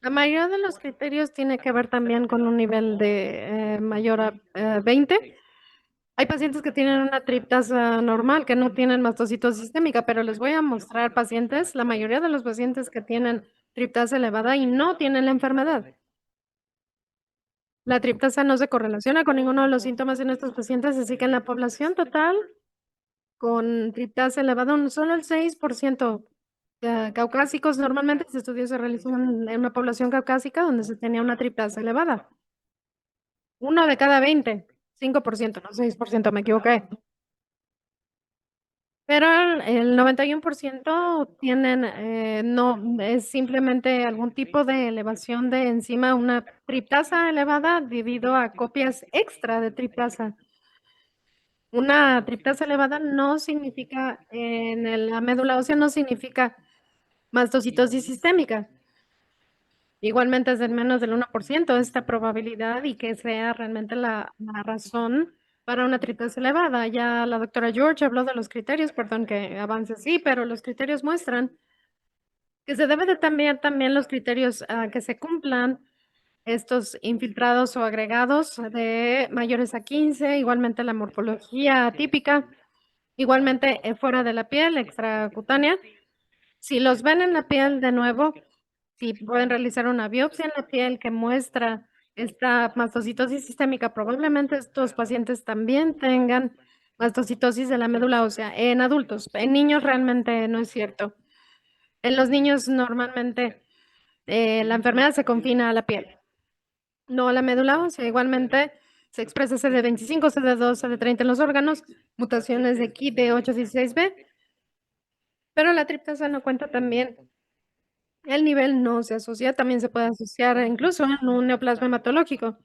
La mayoría de los criterios tiene que ver también con un nivel de mayor a 20. Hay pacientes que tienen una triptasa normal, que no tienen mastocitosis sistémica, pero les voy a mostrar pacientes, la mayoría de los pacientes que tienen triptasa elevada y no tienen la enfermedad. La triptasa no se correlaciona con ninguno de los síntomas en estos pacientes, así que en la población total con triptasa elevada, solo el 6% caucásicos. Normalmente este estudio se realizó en una población caucásica donde se tenía una triptasa elevada. 1 de cada 20, 5%, no 6%, me equivoqué. Pero el 91% tienen, no, es simplemente algún tipo de elevación de enzima, una triptasa elevada debido a copias extra de triptasa. Una triptasa elevada no significa, la médula ósea no significa mastocitosis sistémica. Igualmente es de menos del 1% esta probabilidad y que sea realmente la razón para una triptasa elevada. Ya la doctora George habló de los criterios, perdón que avance, sí, pero los criterios muestran que se debe de también los criterios que se cumplan estos infiltrados o agregados de mayores a 15, igualmente la morfología atípica, igualmente fuera de la piel, extracutánea. Si los ven en la piel de nuevo, si pueden realizar una biopsia en la piel que muestra esta mastocitosis sistémica, probablemente estos pacientes también tengan mastocitosis de la médula ósea en adultos. En niños realmente no es cierto. En los niños normalmente la enfermedad se confina a la piel, no a la médula ósea. Igualmente se expresa CD25, CD2, CD30 en los órganos, mutaciones de KIT de 816B, pero la triptasa no cuenta también. El nivel no se asocia, también se puede asociar incluso en un neoplasma hematológico.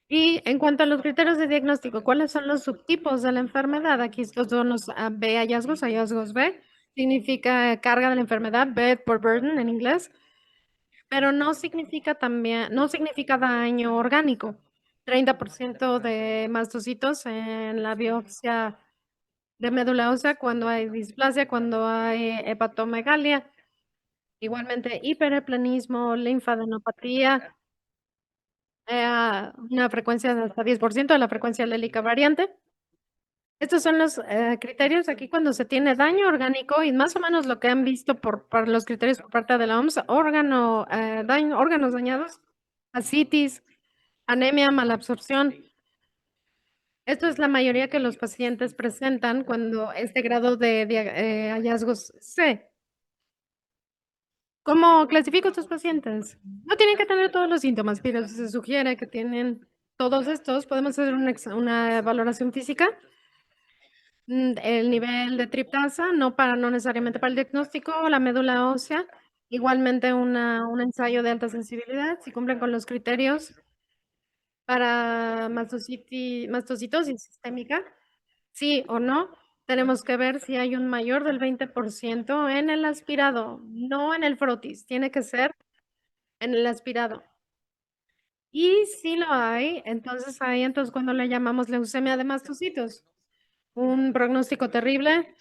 Y en cuanto a los criterios de diagnóstico, ¿cuáles son los subtipos de la enfermedad? Aquí estos son los B hallazgos B, significa carga de la enfermedad, bed por burden en inglés, pero no significa daño orgánico. 30% de mastocitos en la biopsia de médula ósea cuando hay displasia, cuando hay hepatomegalia. Igualmente, hiperplanismo, linfadenopatía, una frecuencia de hasta 10% de la frecuencia alélica variante. Estos son los criterios aquí cuando se tiene daño orgánico y más o menos lo que han visto por los criterios por parte de la OMS, órganos dañados, ascitis, anemia, malabsorción. Esto es la mayoría que los pacientes presentan cuando este grado de hallazgos C. ¿Cómo clasifico a estos pacientes? No tienen que tener todos los síntomas, pero si se sugiere que tienen todos estos, podemos hacer una valoración física. El nivel de triptasa, no necesariamente para el diagnóstico, la médula ósea, igualmente un ensayo de alta sensibilidad, si cumplen con los criterios para mastocitosis sistémica. Sí o no, tenemos que ver si hay un mayor del 20% en el aspirado, no en el frotis, tiene que ser en el aspirado. Y si lo hay, entonces cuando le llamamos leucemia de mastocitos, un pronóstico terrible,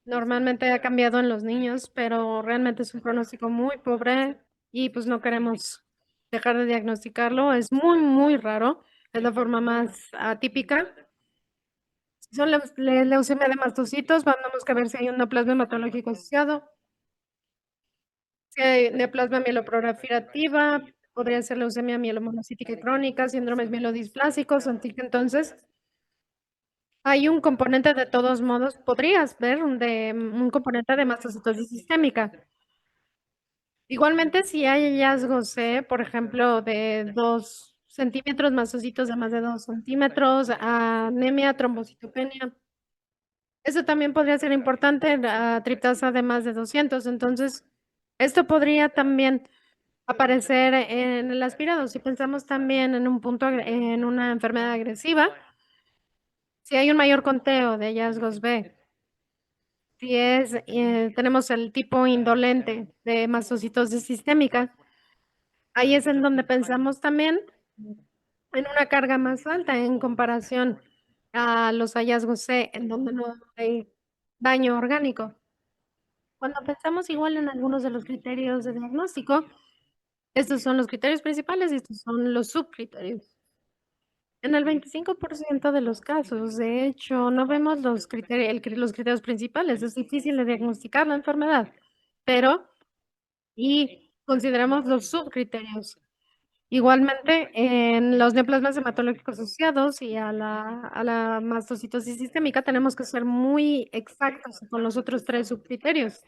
normalmente ha cambiado en los niños, pero realmente es un pronóstico muy pobre y pues no queremos dejar de diagnosticarlo, es muy, muy raro, es la forma más atípica. Si son leucemia de mastocitos, vamos a ver si hay un neoplasma hematológico asociado, si hay neoplasma mieloproliferativa, podría ser leucemia mielomonocítica crónica, síndromes mielodisplásicos, entonces hay un componente de todos modos, podrías ver un componente de mastocitosis sistémica. Igualmente, si hay hallazgos, por ejemplo, de 2 centímetros, mastocitos de más de 2 centímetros, anemia, trombocitopenia, eso también podría ser importante, la triptasa de más de 200. Entonces, esto podría también aparecer en el aspirado. Si pensamos también en un punto, en una enfermedad agresiva, si hay un mayor conteo de hallazgos B, si tenemos el tipo indolente de mastocitosis sistémica, ahí es en donde pensamos también en una carga más alta en comparación a los hallazgos C, en donde no hay daño orgánico. Cuando pensamos igual en algunos de los criterios de diagnóstico, estos son los criterios principales y estos son los subcriterios. En el 25% de los casos, de hecho, no vemos los criterios principales. Es difícil de diagnosticar la enfermedad, pero y consideramos los subcriterios. Igualmente, en los neoplasmas hematológicos asociados y a la mastocitosis sistémica, tenemos que ser muy exactos con los otros 3 subcriterios.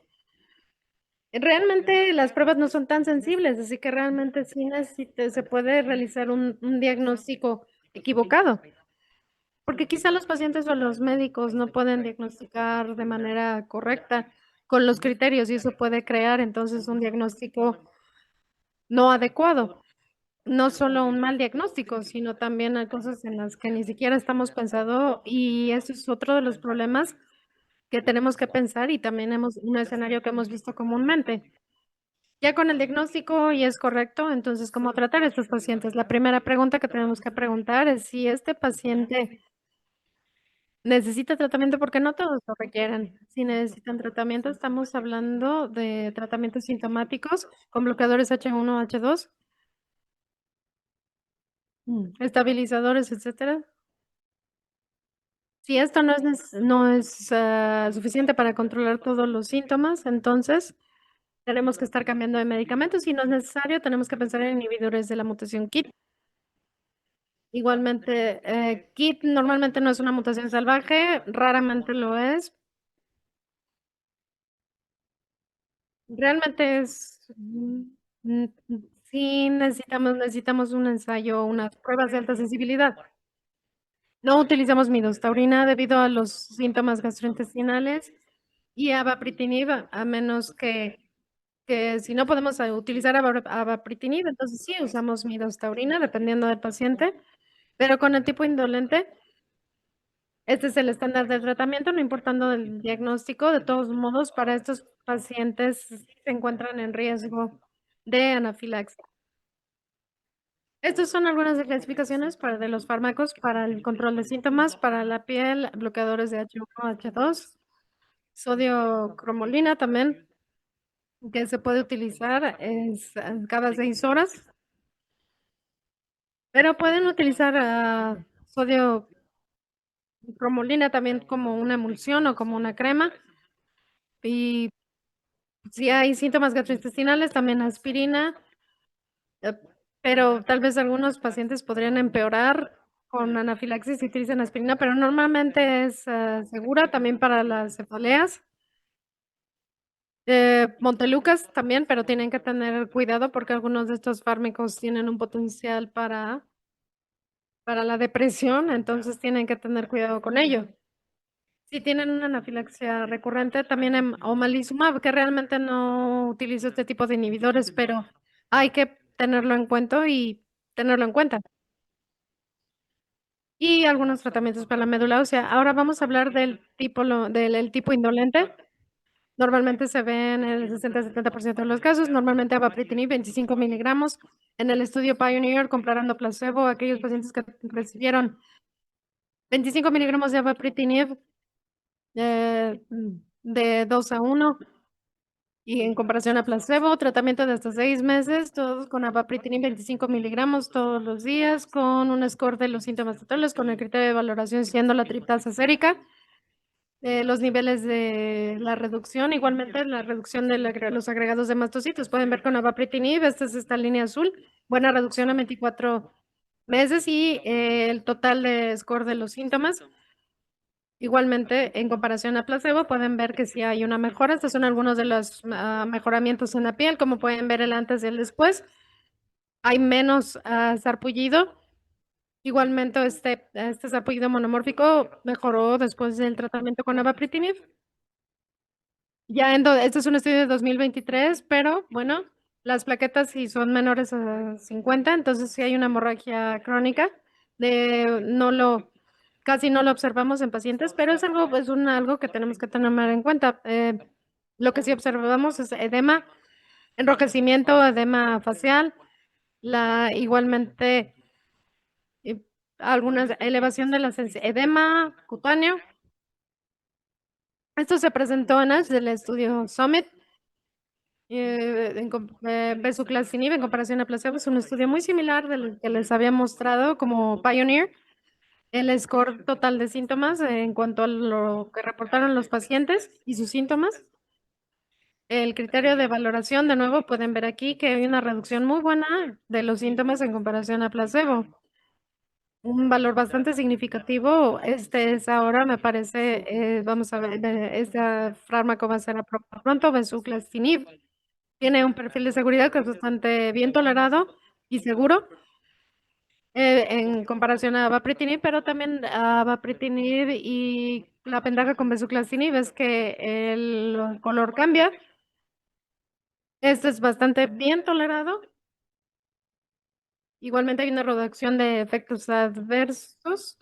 Realmente las pruebas no son tan sensibles, así que realmente sí se puede realizar un diagnóstico equivocado, porque quizá los pacientes o los médicos no pueden diagnosticar de manera correcta con los criterios y eso puede crear entonces un diagnóstico no adecuado. No solo un mal diagnóstico, sino también hay cosas en las que ni siquiera estamos pensando y eso es otro de los problemas que tenemos que pensar y también un escenario que hemos visto comúnmente. Ya con el diagnóstico y es correcto, entonces, ¿cómo tratar a estos pacientes? La primera pregunta que tenemos que preguntar es si este paciente necesita tratamiento, porque no todos lo requieren. Si necesitan tratamiento, estamos hablando de tratamientos sintomáticos con bloqueadores H1, H2, estabilizadores, etcétera. Si esto no es suficiente para controlar todos los síntomas, entonces tenemos que estar cambiando de medicamentos. Si no es necesario, tenemos que pensar en inhibidores de la mutación KIT. Igualmente, KIT normalmente no es una mutación salvaje, raramente lo es. Realmente mm, sí necesitamos un ensayo, unas pruebas de alta sensibilidad. No utilizamos midostaurina debido a los síntomas gastrointestinales y avapritinib, a menos que si no podemos utilizar avapritinib, entonces sí usamos midostaurina dependiendo del paciente, pero con el tipo indolente, este es el estándar de tratamiento, no importando el diagnóstico. De todos modos, para estos pacientes se encuentran en riesgo de anafilaxia. Estas son algunas de clasificaciones de los fármacos para el control de síntomas, para la piel, bloqueadores de H1, H2, sodio cromolina también, que se puede utilizar cada 6 horas, pero pueden utilizar sodio cromolina también como una emulsión o como una crema. Y si hay síntomas gastrointestinales, también aspirina, eh, pero tal vez algunos pacientes podrían empeorar con anafilaxis si utilizan aspirina, pero normalmente es segura también para las cefaleas. Montelukast también, pero tienen que tener cuidado porque algunos de estos fármacos tienen un potencial para la depresión, entonces tienen que tener cuidado con ello. Si tienen una anafilaxia recurrente, también omalizumab, que realmente no utilizo este tipo de inhibidores, pero hay que tenerlo en cuenta y tenerlo en cuenta. y algunos tratamientos para la médula ósea. Ahora vamos a hablar del el tipo indolente. Normalmente se ve en el 60-70% de los casos. Normalmente avapritinib 25 miligramos. En el estudio Pioneer, comparando placebo, aquellos pacientes que recibieron 25 miligramos de avapritinib de 2-1 y en comparación a placebo, tratamiento de hasta 6 meses, todos con avapritinib 25 miligramos todos los días, con un score de los síntomas totales, con el criterio de valoración siendo la triptasa sérica, los niveles de la reducción, igualmente la reducción de los agregados de mastocitos. Pueden ver con avapritinib, esta es esta línea azul, buena reducción a 24 meses y el total de score de los síntomas. Igualmente, en comparación a placebo, pueden ver que sí hay una mejora. Estos son algunos de los mejoramientos en la piel, como pueden ver el antes y el después. Hay menos sarpullido. Igualmente, este sarpullido monomórfico mejoró después del tratamiento con avapritinib. Este es un estudio de 2023, pero bueno, las plaquetas sí son menores a 50, entonces sí hay una hemorragia crónica. Casi no lo observamos en pacientes, pero es algo que tenemos que tener en cuenta. Lo que sí observamos es edema, enrojecimiento, edema facial, igualmente alguna elevación de la edema cutáneo. Esto se presentó en el estudio Summit. Bezuclastinib en comparación a placebo es un estudio muy similar del que les había mostrado como Pioneer. El score total de síntomas en cuanto a lo que reportaron los pacientes y sus síntomas. El criterio de valoración, de nuevo, pueden ver aquí que hay una reducción muy buena de los síntomas en comparación a placebo. Un valor bastante significativo. Este es ahora, me parece, vamos a ver, este fármaco va a ser aprobado pronto, bezuclastinib. Tiene un perfil de seguridad que es bastante bien tolerado y seguro. En comparación a avapritinib, pero también avapritinib y la ventaja con bezuclastinib es que el color cambia. Este es bastante bien tolerado. Igualmente hay una reducción de efectos adversos,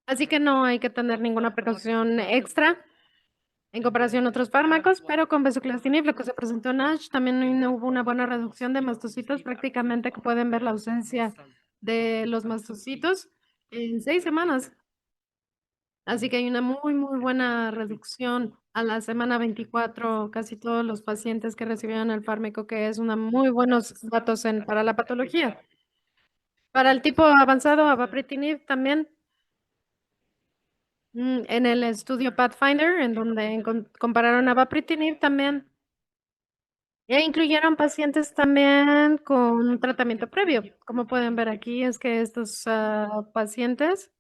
así que no hay que tener ninguna precaución extra en comparación a otros fármacos, pero con bezuclastinib, lo que se presentó en ASH, también no hubo una buena reducción de mastocitos, prácticamente que pueden ver la ausencia de los mastocitos en 6 semanas. Así que hay una muy buena reducción a la semana 24, casi todos los pacientes que recibieron el fármaco, que es una muy buenos datos para la patología. Para el tipo avanzado, avapritinib también, en el estudio Pathfinder, en donde compararon avapritinib también, e incluyeron pacientes también con un tratamiento previo. Como pueden ver aquí, es que estos pacientes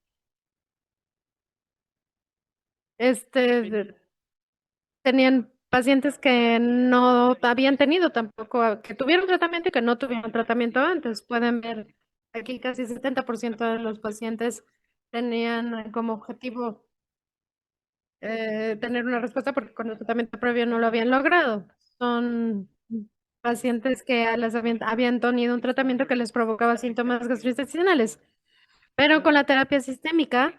tenían pacientes que no habían tenido tampoco, que tuvieron tratamiento y que no tuvieron tratamiento antes. Pueden ver aquí casi 70% de los pacientes tenían como objetivo tener una respuesta porque con el tratamiento previo no lo habían logrado. Son pacientes que habían tenido un tratamiento que les provocaba síntomas gastrointestinales, pero con la terapia sistémica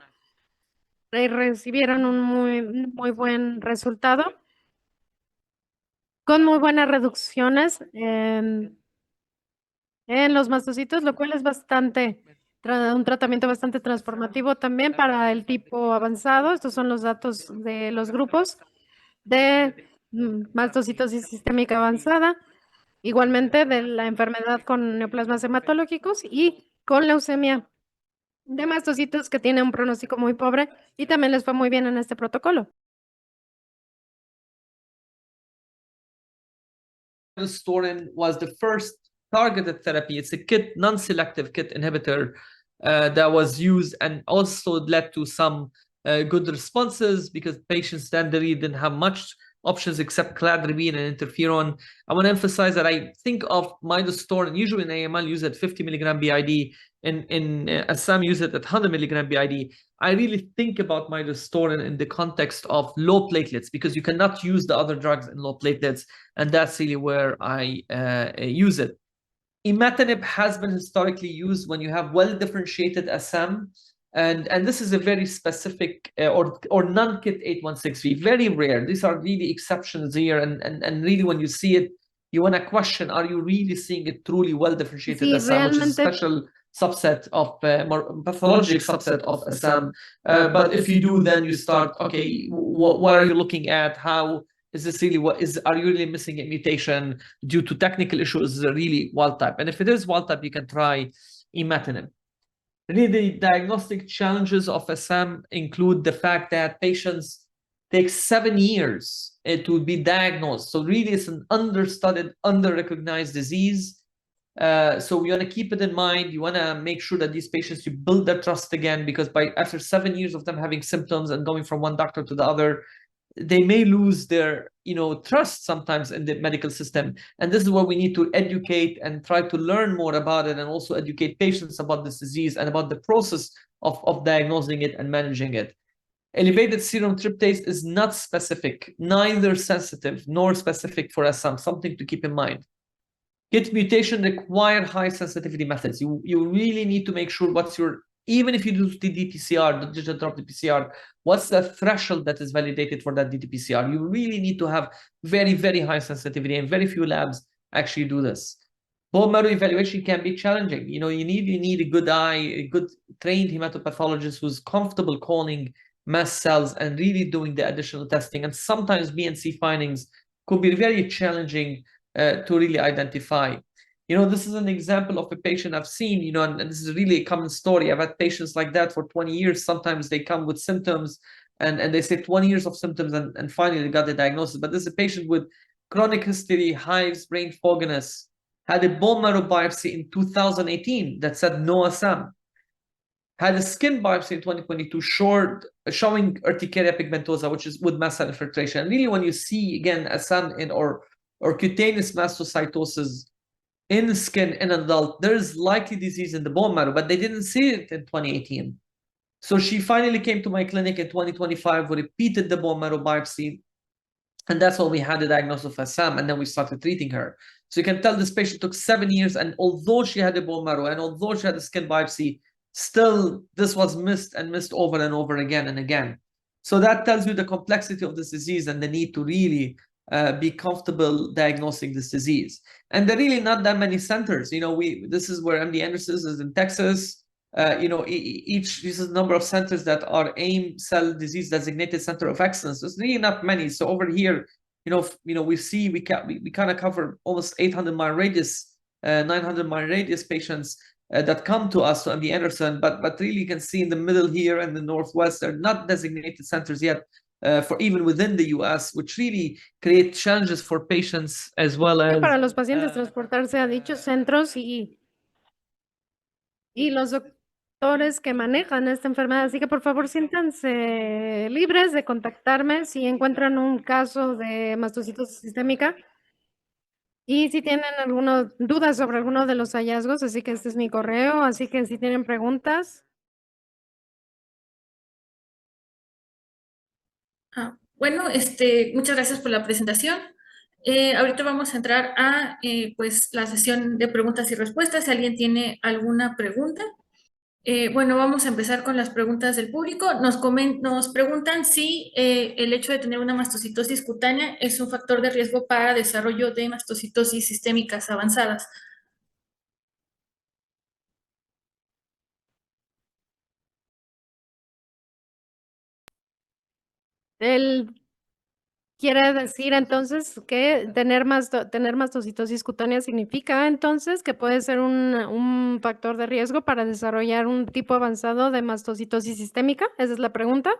recibieron un muy buen resultado, con muy buenas reducciones en los mastocitos, lo cual es un tratamiento bastante transformativo también para el tipo avanzado. Estos son los datos de los grupos de mastocitosis sistémica avanzada, igualmente de la enfermedad con neoplasmas hematológicos y con leucemia de mastocitos, que tiene un pronóstico muy pobre, y también les fue muy bien en este protocolo.
Midostaurin was the first targeted therapy. It's a KIT, non-selective KIT inhibitor that was used and also led to some good responses because patients then really didn't have much options except cladribine and interferon. I want to emphasize that I think of midostaurin, usually in AML, use at 50 milligram BID. In some use it at 100 milligram BID. I really think about midostaurin in the context of low platelets because you cannot use the other drugs in low platelets, and that's really where I use it. Imatinib has been historically used when you have well-differentiated SM And this is a very specific or non-KIT 816V, very rare. These are really exceptions here, and really when you see it, you want to question: are you really seeing a truly well-differentiated
Sí,
Assam, which is a
realmente-
special subset of pathologic subset of Assam? But if you do, then you start, okay, what are you looking at? How is this really? Are you really missing a mutation due to technical issues? Is it really wild type? And if it is wild type, you can try imatinib. Really, the diagnostic challenges of Assam include the fact that patients take 7 years to be diagnosed. So really, it's an understudied, under-recognized disease. So we want to keep it in mind. You want to make sure that these patients, you build their trust again, because after 7 years of them having symptoms and going from one doctor to the other, they may lose their trust sometimes in the medical system. And this is where we need to educate and try to learn more about it, and also educate patients about this disease and about the process of diagnosing it and managing it. Elevated serum tryptase is not specific, neither sensitive nor specific for Assam, something to keep in mind. KIT mutation require high sensitivity methods. You really need to make sure even if you do the ddPCR, the digital droplet PCR, what's the threshold that is validated for that ddPCR? You really need to have very, very high sensitivity, and very few labs actually do this. Bone marrow evaluation can be challenging. You need a good eye, a good trained hematopathologist who's comfortable calling mast cells and really doing the additional testing. And sometimes BNC findings could be very challenging to really identify. This is an example of a patient I've seen, and this is really a common story. I've had patients like that for 20 years. Sometimes they come with symptoms and they say 20 years of symptoms and finally they got the diagnosis. But this is a patient with chronic history, hives, brain fogginess, had a bone marrow biopsy in 2018 that said no Assam, had a skin biopsy in 2022 showing urticaria pigmentosa, which is with mast cell infiltration. And really, when you see again Assam or cutaneous mastocytosis in the skin in an adult, there is likely disease in the bone marrow, but they didn't see it in 2018. So she finally came to my clinic in 2025. We repeated the bone marrow biopsy, and that's when we had the diagnosis of Assam, and then we started treating her. So you can tell this patient took 7 years, and although she had a bone marrow and although she had a skin biopsy, still this was missed over and over again and again. So that tells you the complexity of this disease and the need to really be comfortable diagnosing this disease. And there are really not that many centers. This is where MD Anderson is in Texas. Each is a number of centers that are AIM Cell Disease Designated Center of Excellence. There's really not many. So over here, we kind of cover almost 800-mile radius, 900-mile radius patients that come to us to MD Anderson. But really, you can see in the middle here and the Northwest, they're not designated centers yet. For even within the US, which really create challenges for patients as well as
para los pacientes transportarse a dichos centros y los doctores que manejan esta enfermedad. Así que por favor siéntanse libres de contactarme si encuentran un caso de mastocitosis sistémica y si tienen alguna duda sobre alguno de los hallazgos. Así que este es mi correo, así que si tienen preguntas.
Bueno, muchas gracias por la presentación. Ahorita vamos a entrar a pues la sesión de preguntas y respuestas. Si alguien tiene alguna pregunta. Bueno, vamos a empezar con las preguntas del público. Nos preguntan si el hecho de tener una mastocitosis cutánea es un factor de riesgo para desarrollo de mastocitosis sistémicas avanzadas.
Él quiere decir entonces que tener mastocitosis cutánea significa entonces que puede ser un factor de riesgo para desarrollar un tipo avanzado de mastocitosis sistémica. ¿Esa es la pregunta?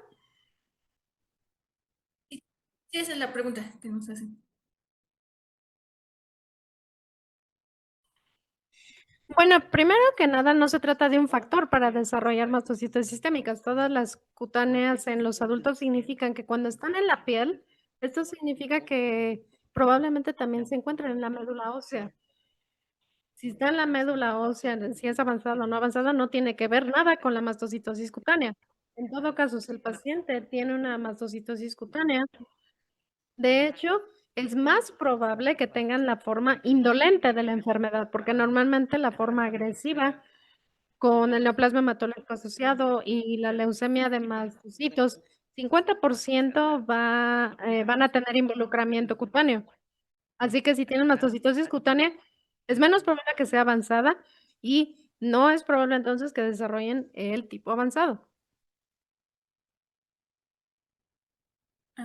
Sí, esa es la pregunta que nos hacen.
Bueno, primero que nada, no se trata de un factor para desarrollar mastocitos sistémicas. Todas las cutáneas en los adultos significan que cuando están en la piel, esto significa que probablemente también se encuentran en la médula ósea. Si está en la médula ósea, si es avanzada o no avanzada, no tiene que ver nada con la mastocitosis cutánea. En todo caso, si el paciente tiene una mastocitosis cutánea, de hecho, es más probable que tengan la forma indolente de la enfermedad, porque normalmente la forma agresiva con el neoplasma hematológico asociado y la leucemia de mastocitos, 50% van a tener involucramiento cutáneo. Así que si tienen mastocitosis cutánea, es menos probable que sea avanzada y no es probable entonces que desarrollen el tipo avanzado.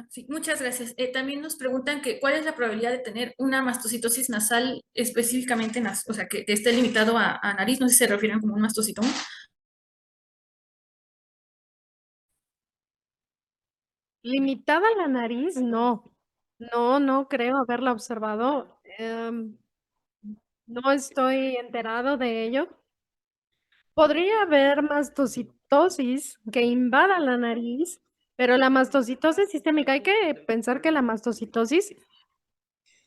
Sí, muchas gracias. También nos preguntan que cuál es la probabilidad de tener una mastocitosis nasal específicamente, o sea, que esté limitado a nariz, no sé si se refieren como un mastocitoma.
Limitada la nariz, no. No creo haberla observado. No estoy enterado de ello. Podría haber mastocitosis que invada la nariz, pero la mastocitosis sistémica, hay que pensar que la mastocitosis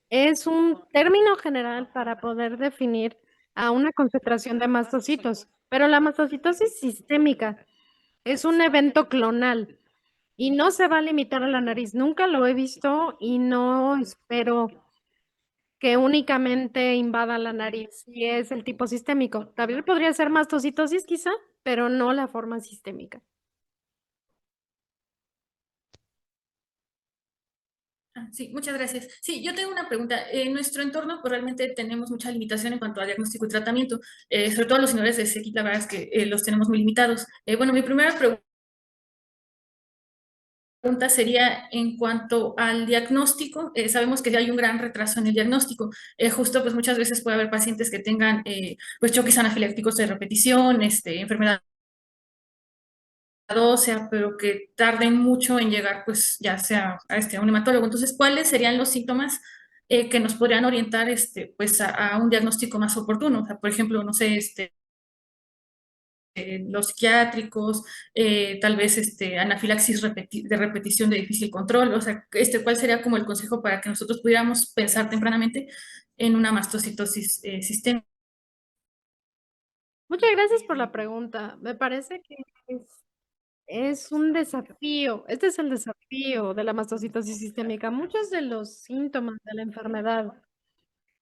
es un término general para poder definir a una concentración de mastocitos, pero la mastocitosis sistémica es un evento clonal y no se va a limitar a la nariz. Nunca lo he visto y no espero que únicamente invada la nariz y es el tipo sistémico. También podría ser mastocitosis quizá, pero no la forma sistémica.
Sí, muchas gracias. Sí, yo tengo una pregunta. En nuestro entorno, pues realmente tenemos mucha limitación en cuanto a diagnóstico y tratamiento, sobre todo los niveles de SEQI, la verdad es que los tenemos muy limitados. Bueno, mi primera pregunta sería en cuanto al diagnóstico. Sabemos que hay un gran retraso en el diagnóstico. Justo, pues muchas veces puede haber pacientes que tengan pues choques anafilácticos de repetición, enfermedad ósea, pero que tarden mucho en llegar, pues ya sea a un hematólogo. Entonces, ¿cuáles serían los síntomas que nos podrían orientar, pues a un diagnóstico más oportuno? O sea, por ejemplo, no sé, los psiquiátricos, tal vez anafilaxis de repetición de difícil control, o sea, ¿cuál sería como el consejo para que nosotros pudiéramos pensar tempranamente en una mastocitosis sistémica?
Muchas gracias por la pregunta. Me parece que es un desafío. Este es el desafío de la mastocitosis sistémica. Muchos de los síntomas de la enfermedad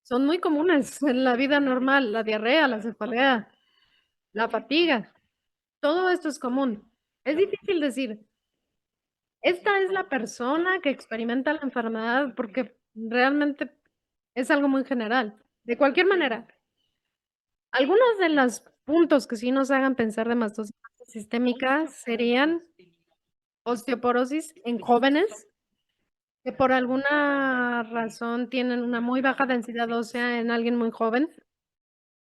son muy comunes en la vida normal: la diarrea, la cefalea, la fatiga. Todo esto es común. Es difícil decir, esta es la persona que experimenta la enfermedad, porque realmente es algo muy general. De cualquier manera, algunos de los puntos que sí nos hagan pensar de mastocitosis sistémica serían osteoporosis en jóvenes que por alguna razón tienen una muy baja densidad ósea en alguien muy joven.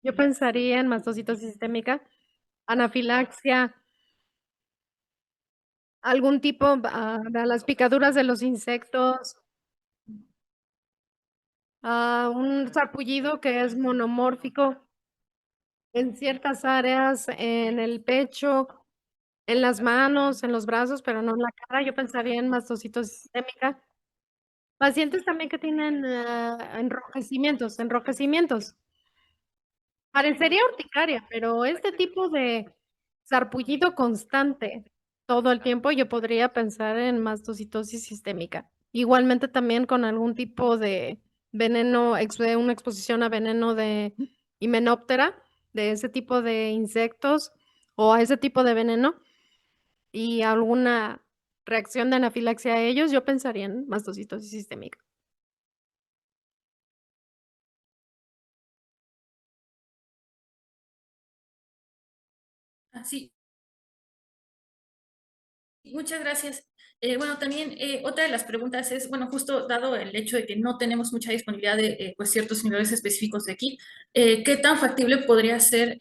Yo pensaría en mastocitosis sistémica, anafilaxia, algún tipo, de las picaduras de los insectos, un sarpullido que es monomórfico en ciertas áreas, en el pecho, en las manos, en los brazos, pero no en la cara. Yo pensaría en mastocitosis sistémica. Pacientes también que tienen, enrojecimientos. Parecería urticaria, pero este tipo de sarpullido constante todo el tiempo, yo podría pensar en mastocitosis sistémica. Igualmente también con algún tipo de veneno, de una exposición a veneno de Hymenoptera, de ese tipo de insectos o a ese tipo de veneno y alguna reacción de anafilaxia a ellos, yo pensaría en mastocitosis sistémica.
Sí, muchas gracias. Bueno, también otra de las preguntas es, bueno, justo dado el hecho de que no tenemos mucha disponibilidad de pues ciertos niveles específicos de aquí, ¿qué tan factible podría ser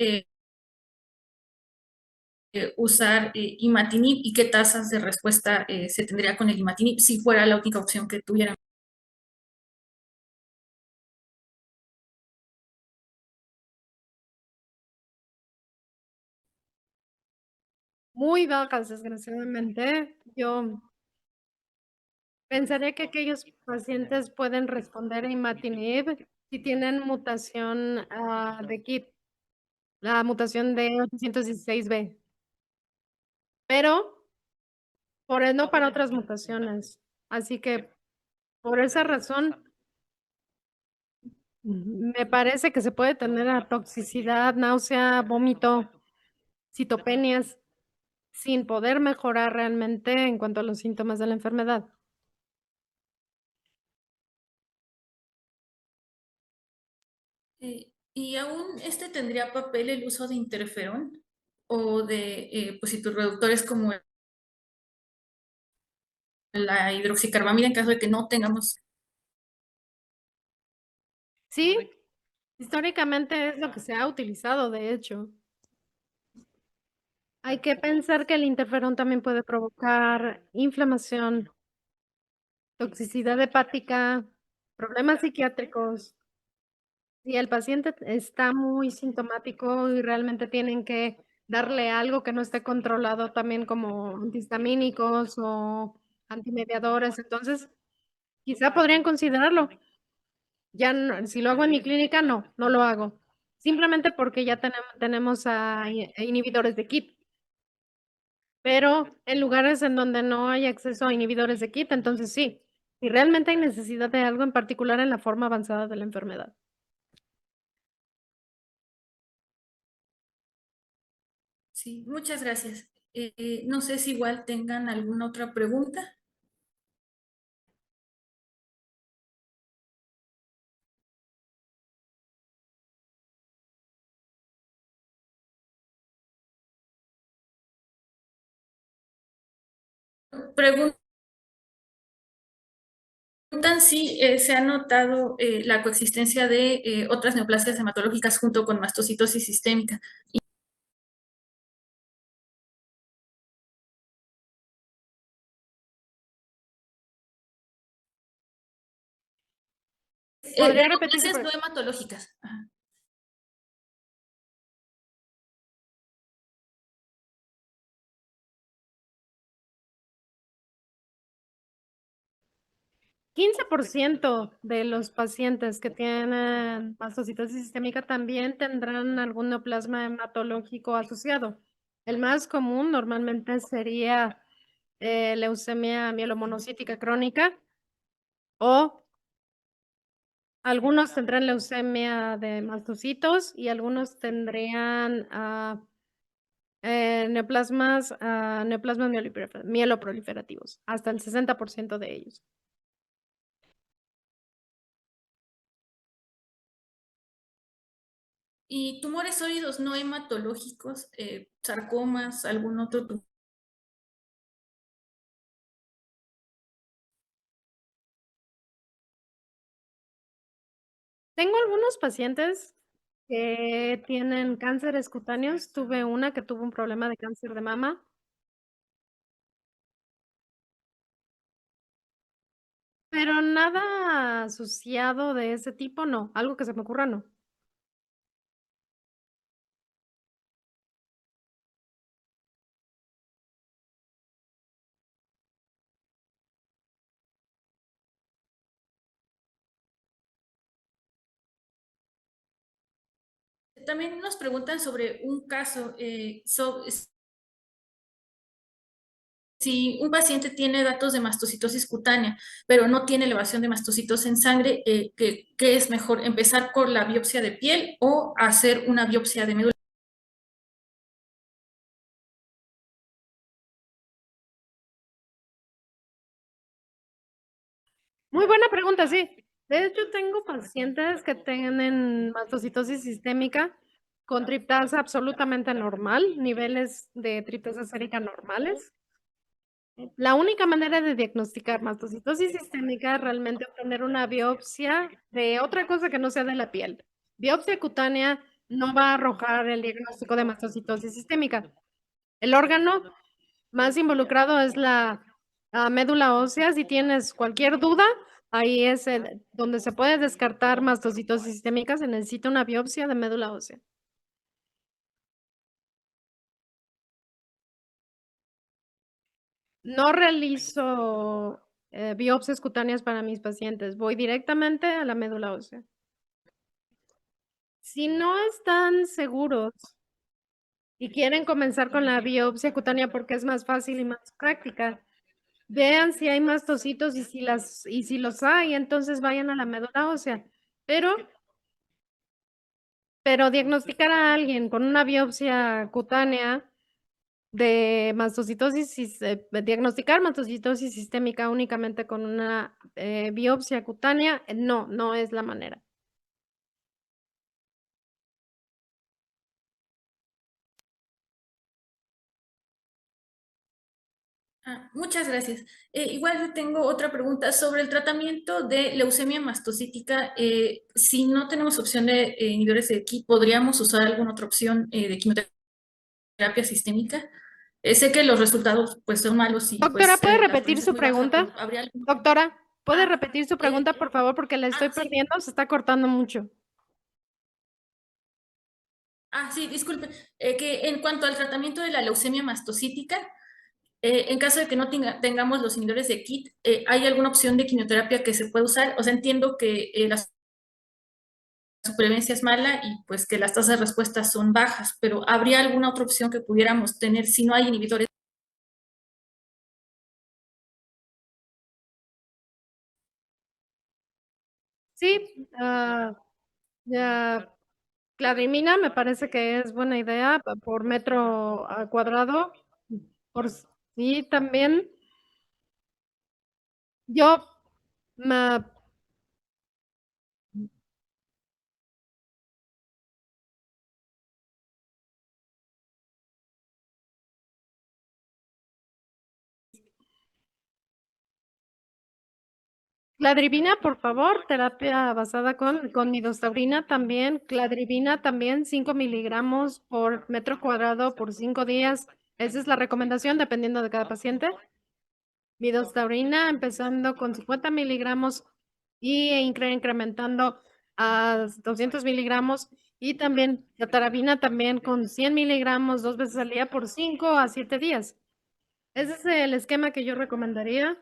usar imatinib y qué tasas de respuesta se tendría con el imatinib si fuera la única opción que tuvieran?
Muy bajas, desgraciadamente. Yo pensaría que aquellos pacientes pueden responder a imatinib si tienen mutación, de KIT, la mutación de 816B, pero no para otras mutaciones. Así que por esa razón, me parece que se puede tener toxicidad, náusea, vómito, citopenias sin poder mejorar realmente en cuanto a los síntomas de la enfermedad.
¿Y aún tendría papel el uso de interferón o de pues, citorreductores como la hidroxicarbamida en caso de que no tengamos?
Sí, históricamente es lo que se ha utilizado, de hecho. Hay que pensar que el interferón también puede provocar inflamación, toxicidad hepática, problemas psiquiátricos. Si el paciente está muy sintomático y realmente tienen que darle algo que no esté controlado también como antihistamínicos o antimediadores, entonces quizá podrían considerarlo. Ya si lo hago en mi clínica, no lo hago. Simplemente porque ya tenemos a inhibidores de KIT. Pero en lugares en donde no hay acceso a inhibidores de KIT, entonces sí. Si realmente hay necesidad de algo en particular en la forma avanzada de la enfermedad.
Sí, muchas gracias. No sé si igual tengan alguna otra pregunta. Preguntan si se ha notado la coexistencia de otras neoplasias hematológicas junto con mastocitosis sistémica.
¿Podría repetirse?
Neoplasias no hematológicas. Ajá.
15% de los pacientes que tienen mastocitosis sistémica también tendrán algún neoplasma hematológico asociado. El más común normalmente sería leucemia mielomonocítica crónica o algunos tendrán leucemia de mastocitos y algunos tendrían neoplasmas mieloproliferativos, hasta el 60% de ellos.
Y tumores sólidos no hematológicos, sarcomas, algún otro tumor.
Tengo algunos pacientes que tienen cánceres cutáneos. Tuve una que tuvo un problema de cáncer de mama. Pero nada asociado de ese tipo, no. Algo que se me ocurra, no.
También nos preguntan sobre un caso, si un paciente tiene datos de mastocitosis cutánea, pero no tiene elevación de mastocitos en sangre, ¿qué es mejor? ¿Empezar con la biopsia de piel o hacer una biopsia de médula?
Muy buena pregunta, sí. De hecho, tengo pacientes que tienen mastocitosis sistémica con triptasa absolutamente normal, niveles de triptasa sérica normales. La única manera de diagnosticar mastocitosis sistémica es realmente obtener una biopsia de otra cosa que no sea de la piel. Biopsia cutánea no va a arrojar el diagnóstico de mastocitosis sistémica. El órgano más involucrado es la médula ósea. Si tienes cualquier duda, ahí es donde se puede descartar mastocitosis sistémica. Se necesita una biopsia de médula ósea. No realizo biopsias cutáneas para mis pacientes. Voy directamente a la médula ósea. Si no están seguros y quieren comenzar con la biopsia cutánea porque es más fácil y más práctica, vean si hay mastocitos y si los hay, entonces vayan a la médula ósea. Pero Pero diagnosticar a alguien con una biopsia cutánea de mastocitosis, diagnosticar mastocitosis sistémica únicamente con una biopsia cutánea, no, no es la manera.
Muchas gracias. Igual yo tengo otra pregunta sobre el tratamiento de leucemia mastocítica. Si no tenemos opción de inhibidores de KIT, ¿podríamos usar alguna otra opción de quimioterapia sistémica? Sé que los resultados pues son malos y
Doctora,
pues
¿puede
la
repetir
supervivencia es
su
muy baja,
pregunta?
pero ¿habría algún...
Doctora, ¿puede
Ah,
repetir su pregunta, por favor? Porque la estoy
sí.
perdiendo, se está cortando mucho.
Sí, disculpe. Que en cuanto al tratamiento de la leucemia mastocítica, en caso de que no tengamos los inhibidores de KIT, ¿hay alguna opción de quimioterapia que se pueda usar? O sea, entiendo que la supervivencia es mala y pues que las tasas de respuesta son bajas, pero ¿habría alguna otra opción que pudiéramos tener si no hay inhibidores?
Sí, ya, cladribina me parece que es buena idea por metro cuadrado. Sí, también. Yo, ma- cladribina, por favor, terapia basada con midostaurina también, cladribina también, 5 miligramos por metro cuadrado por 5 días. Esa es la recomendación dependiendo de cada paciente. Midostaurina empezando con 50 miligramos y incrementando a 200 miligramos. Y también la tarabina también con 100 miligramos 2 veces al día por 5 a 7 días. Ese es el esquema que yo recomendaría.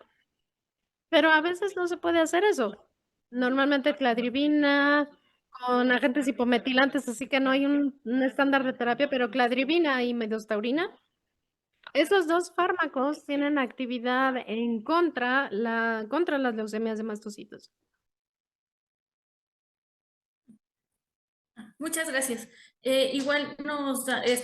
Pero a veces no se puede hacer eso. Normalmente cladribina con agentes hipometilantes, así que no hay un estándar de terapia, pero cladribina y midostaurina, esos dos fármacos tienen actividad en contra las leucemias de mastocitos.
Muchas gracias. Igual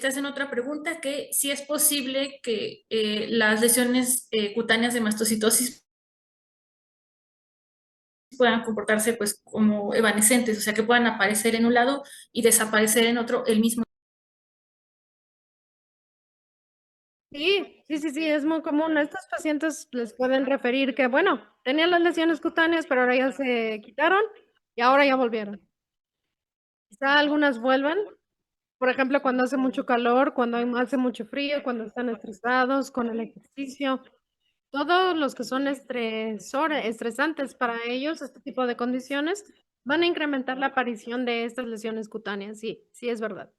te hacen otra pregunta, que si es posible que las lesiones cutáneas de mastocitosis puedan comportarse pues como evanescentes, o sea, que puedan aparecer en un lado y desaparecer en otro el mismo.
Sí, sí, sí, sí, es muy común. A estos pacientes les pueden referir que, bueno, tenían las lesiones cutáneas, pero ahora ya se quitaron y ahora ya volvieron. Quizá algunas vuelven, por ejemplo, cuando hace mucho calor, cuando hace mucho frío, cuando están estresados con el ejercicio. Todos los que son estresantes para ellos, este tipo de condiciones, van a incrementar la aparición de estas lesiones cutáneas. Sí, sí es verdad.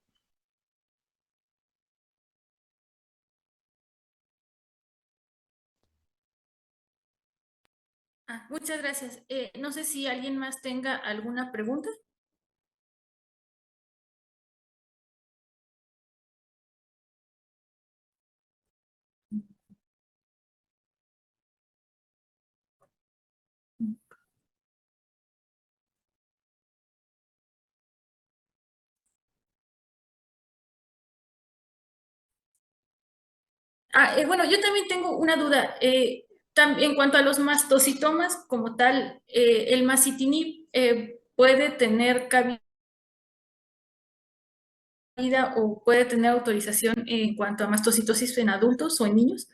Muchas gracias. No sé si alguien más tenga alguna pregunta. Bueno, yo también tengo una duda. En cuanto a los mastocitomas como tal, ¿el masitinib puede tener cabida o puede tener autorización en cuanto a mastocitosis en adultos o en niños?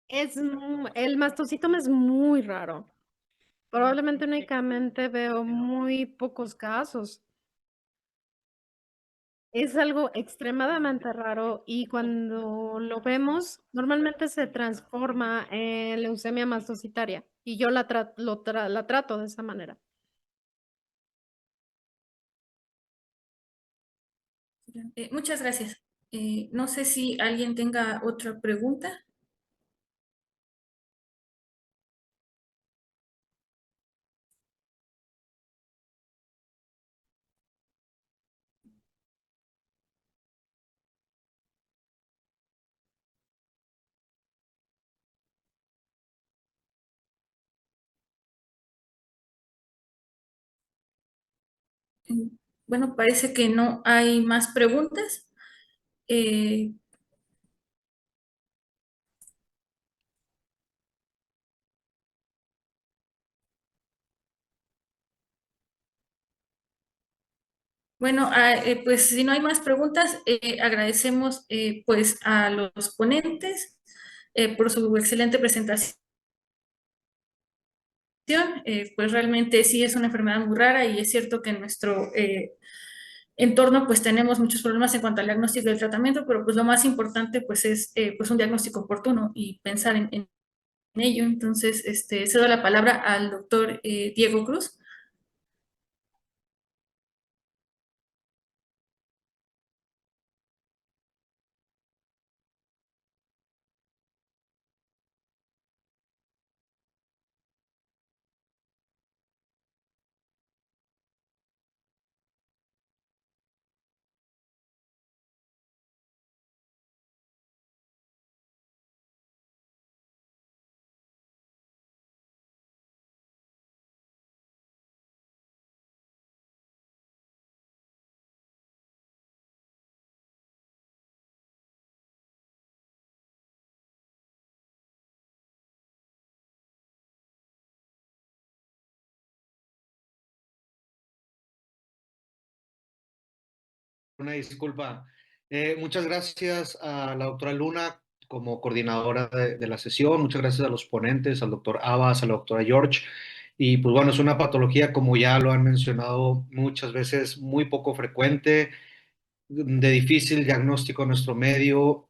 El mastocítoma es muy raro. Probablemente únicamente veo muy pocos casos. Es algo extremadamente raro y cuando lo vemos, normalmente se transforma en leucemia mastocitaria y yo la trato de esa manera.
Muchas gracias. No sé si alguien tenga otra pregunta. Bueno, parece que no hay más preguntas. Eh, Bueno, pues si no hay más preguntas, agradecemos pues a los ponentes por su excelente presentación. Pues realmente sí es una enfermedad muy rara y es cierto que en nuestro entorno pues tenemos muchos problemas en cuanto al diagnóstico y el tratamiento, pero pues lo más importante pues es pues un diagnóstico oportuno y pensar en ello. Entonces, cedo la palabra al doctor Diego Cruz.
Una disculpa. Muchas gracias a la doctora Luna como coordinadora de la sesión. Muchas gracias a los ponentes, al doctor Abbas, a la doctora George. Y pues bueno, es una patología, como ya lo han mencionado muchas veces, muy poco frecuente, de difícil diagnóstico en nuestro medio.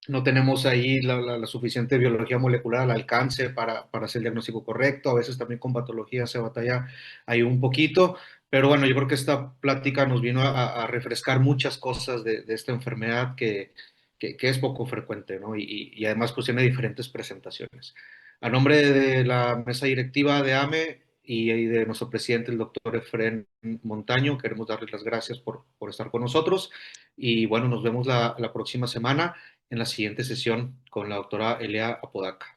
No tenemos ahí la suficiente biología molecular al alcance para hacer el diagnóstico correcto. A veces también con patología se batalla ahí un poquito. Pero bueno, yo creo que esta plática nos vino a refrescar muchas cosas de esta enfermedad que es poco frecuente, ¿no? Y además pues tiene diferentes presentaciones. A nombre de la mesa directiva de AME y de nuestro presidente, el doctor Efren Montaño, queremos darles las gracias por estar con nosotros. Y bueno, nos vemos la próxima semana en la siguiente sesión con la doctora Elia Apodaca.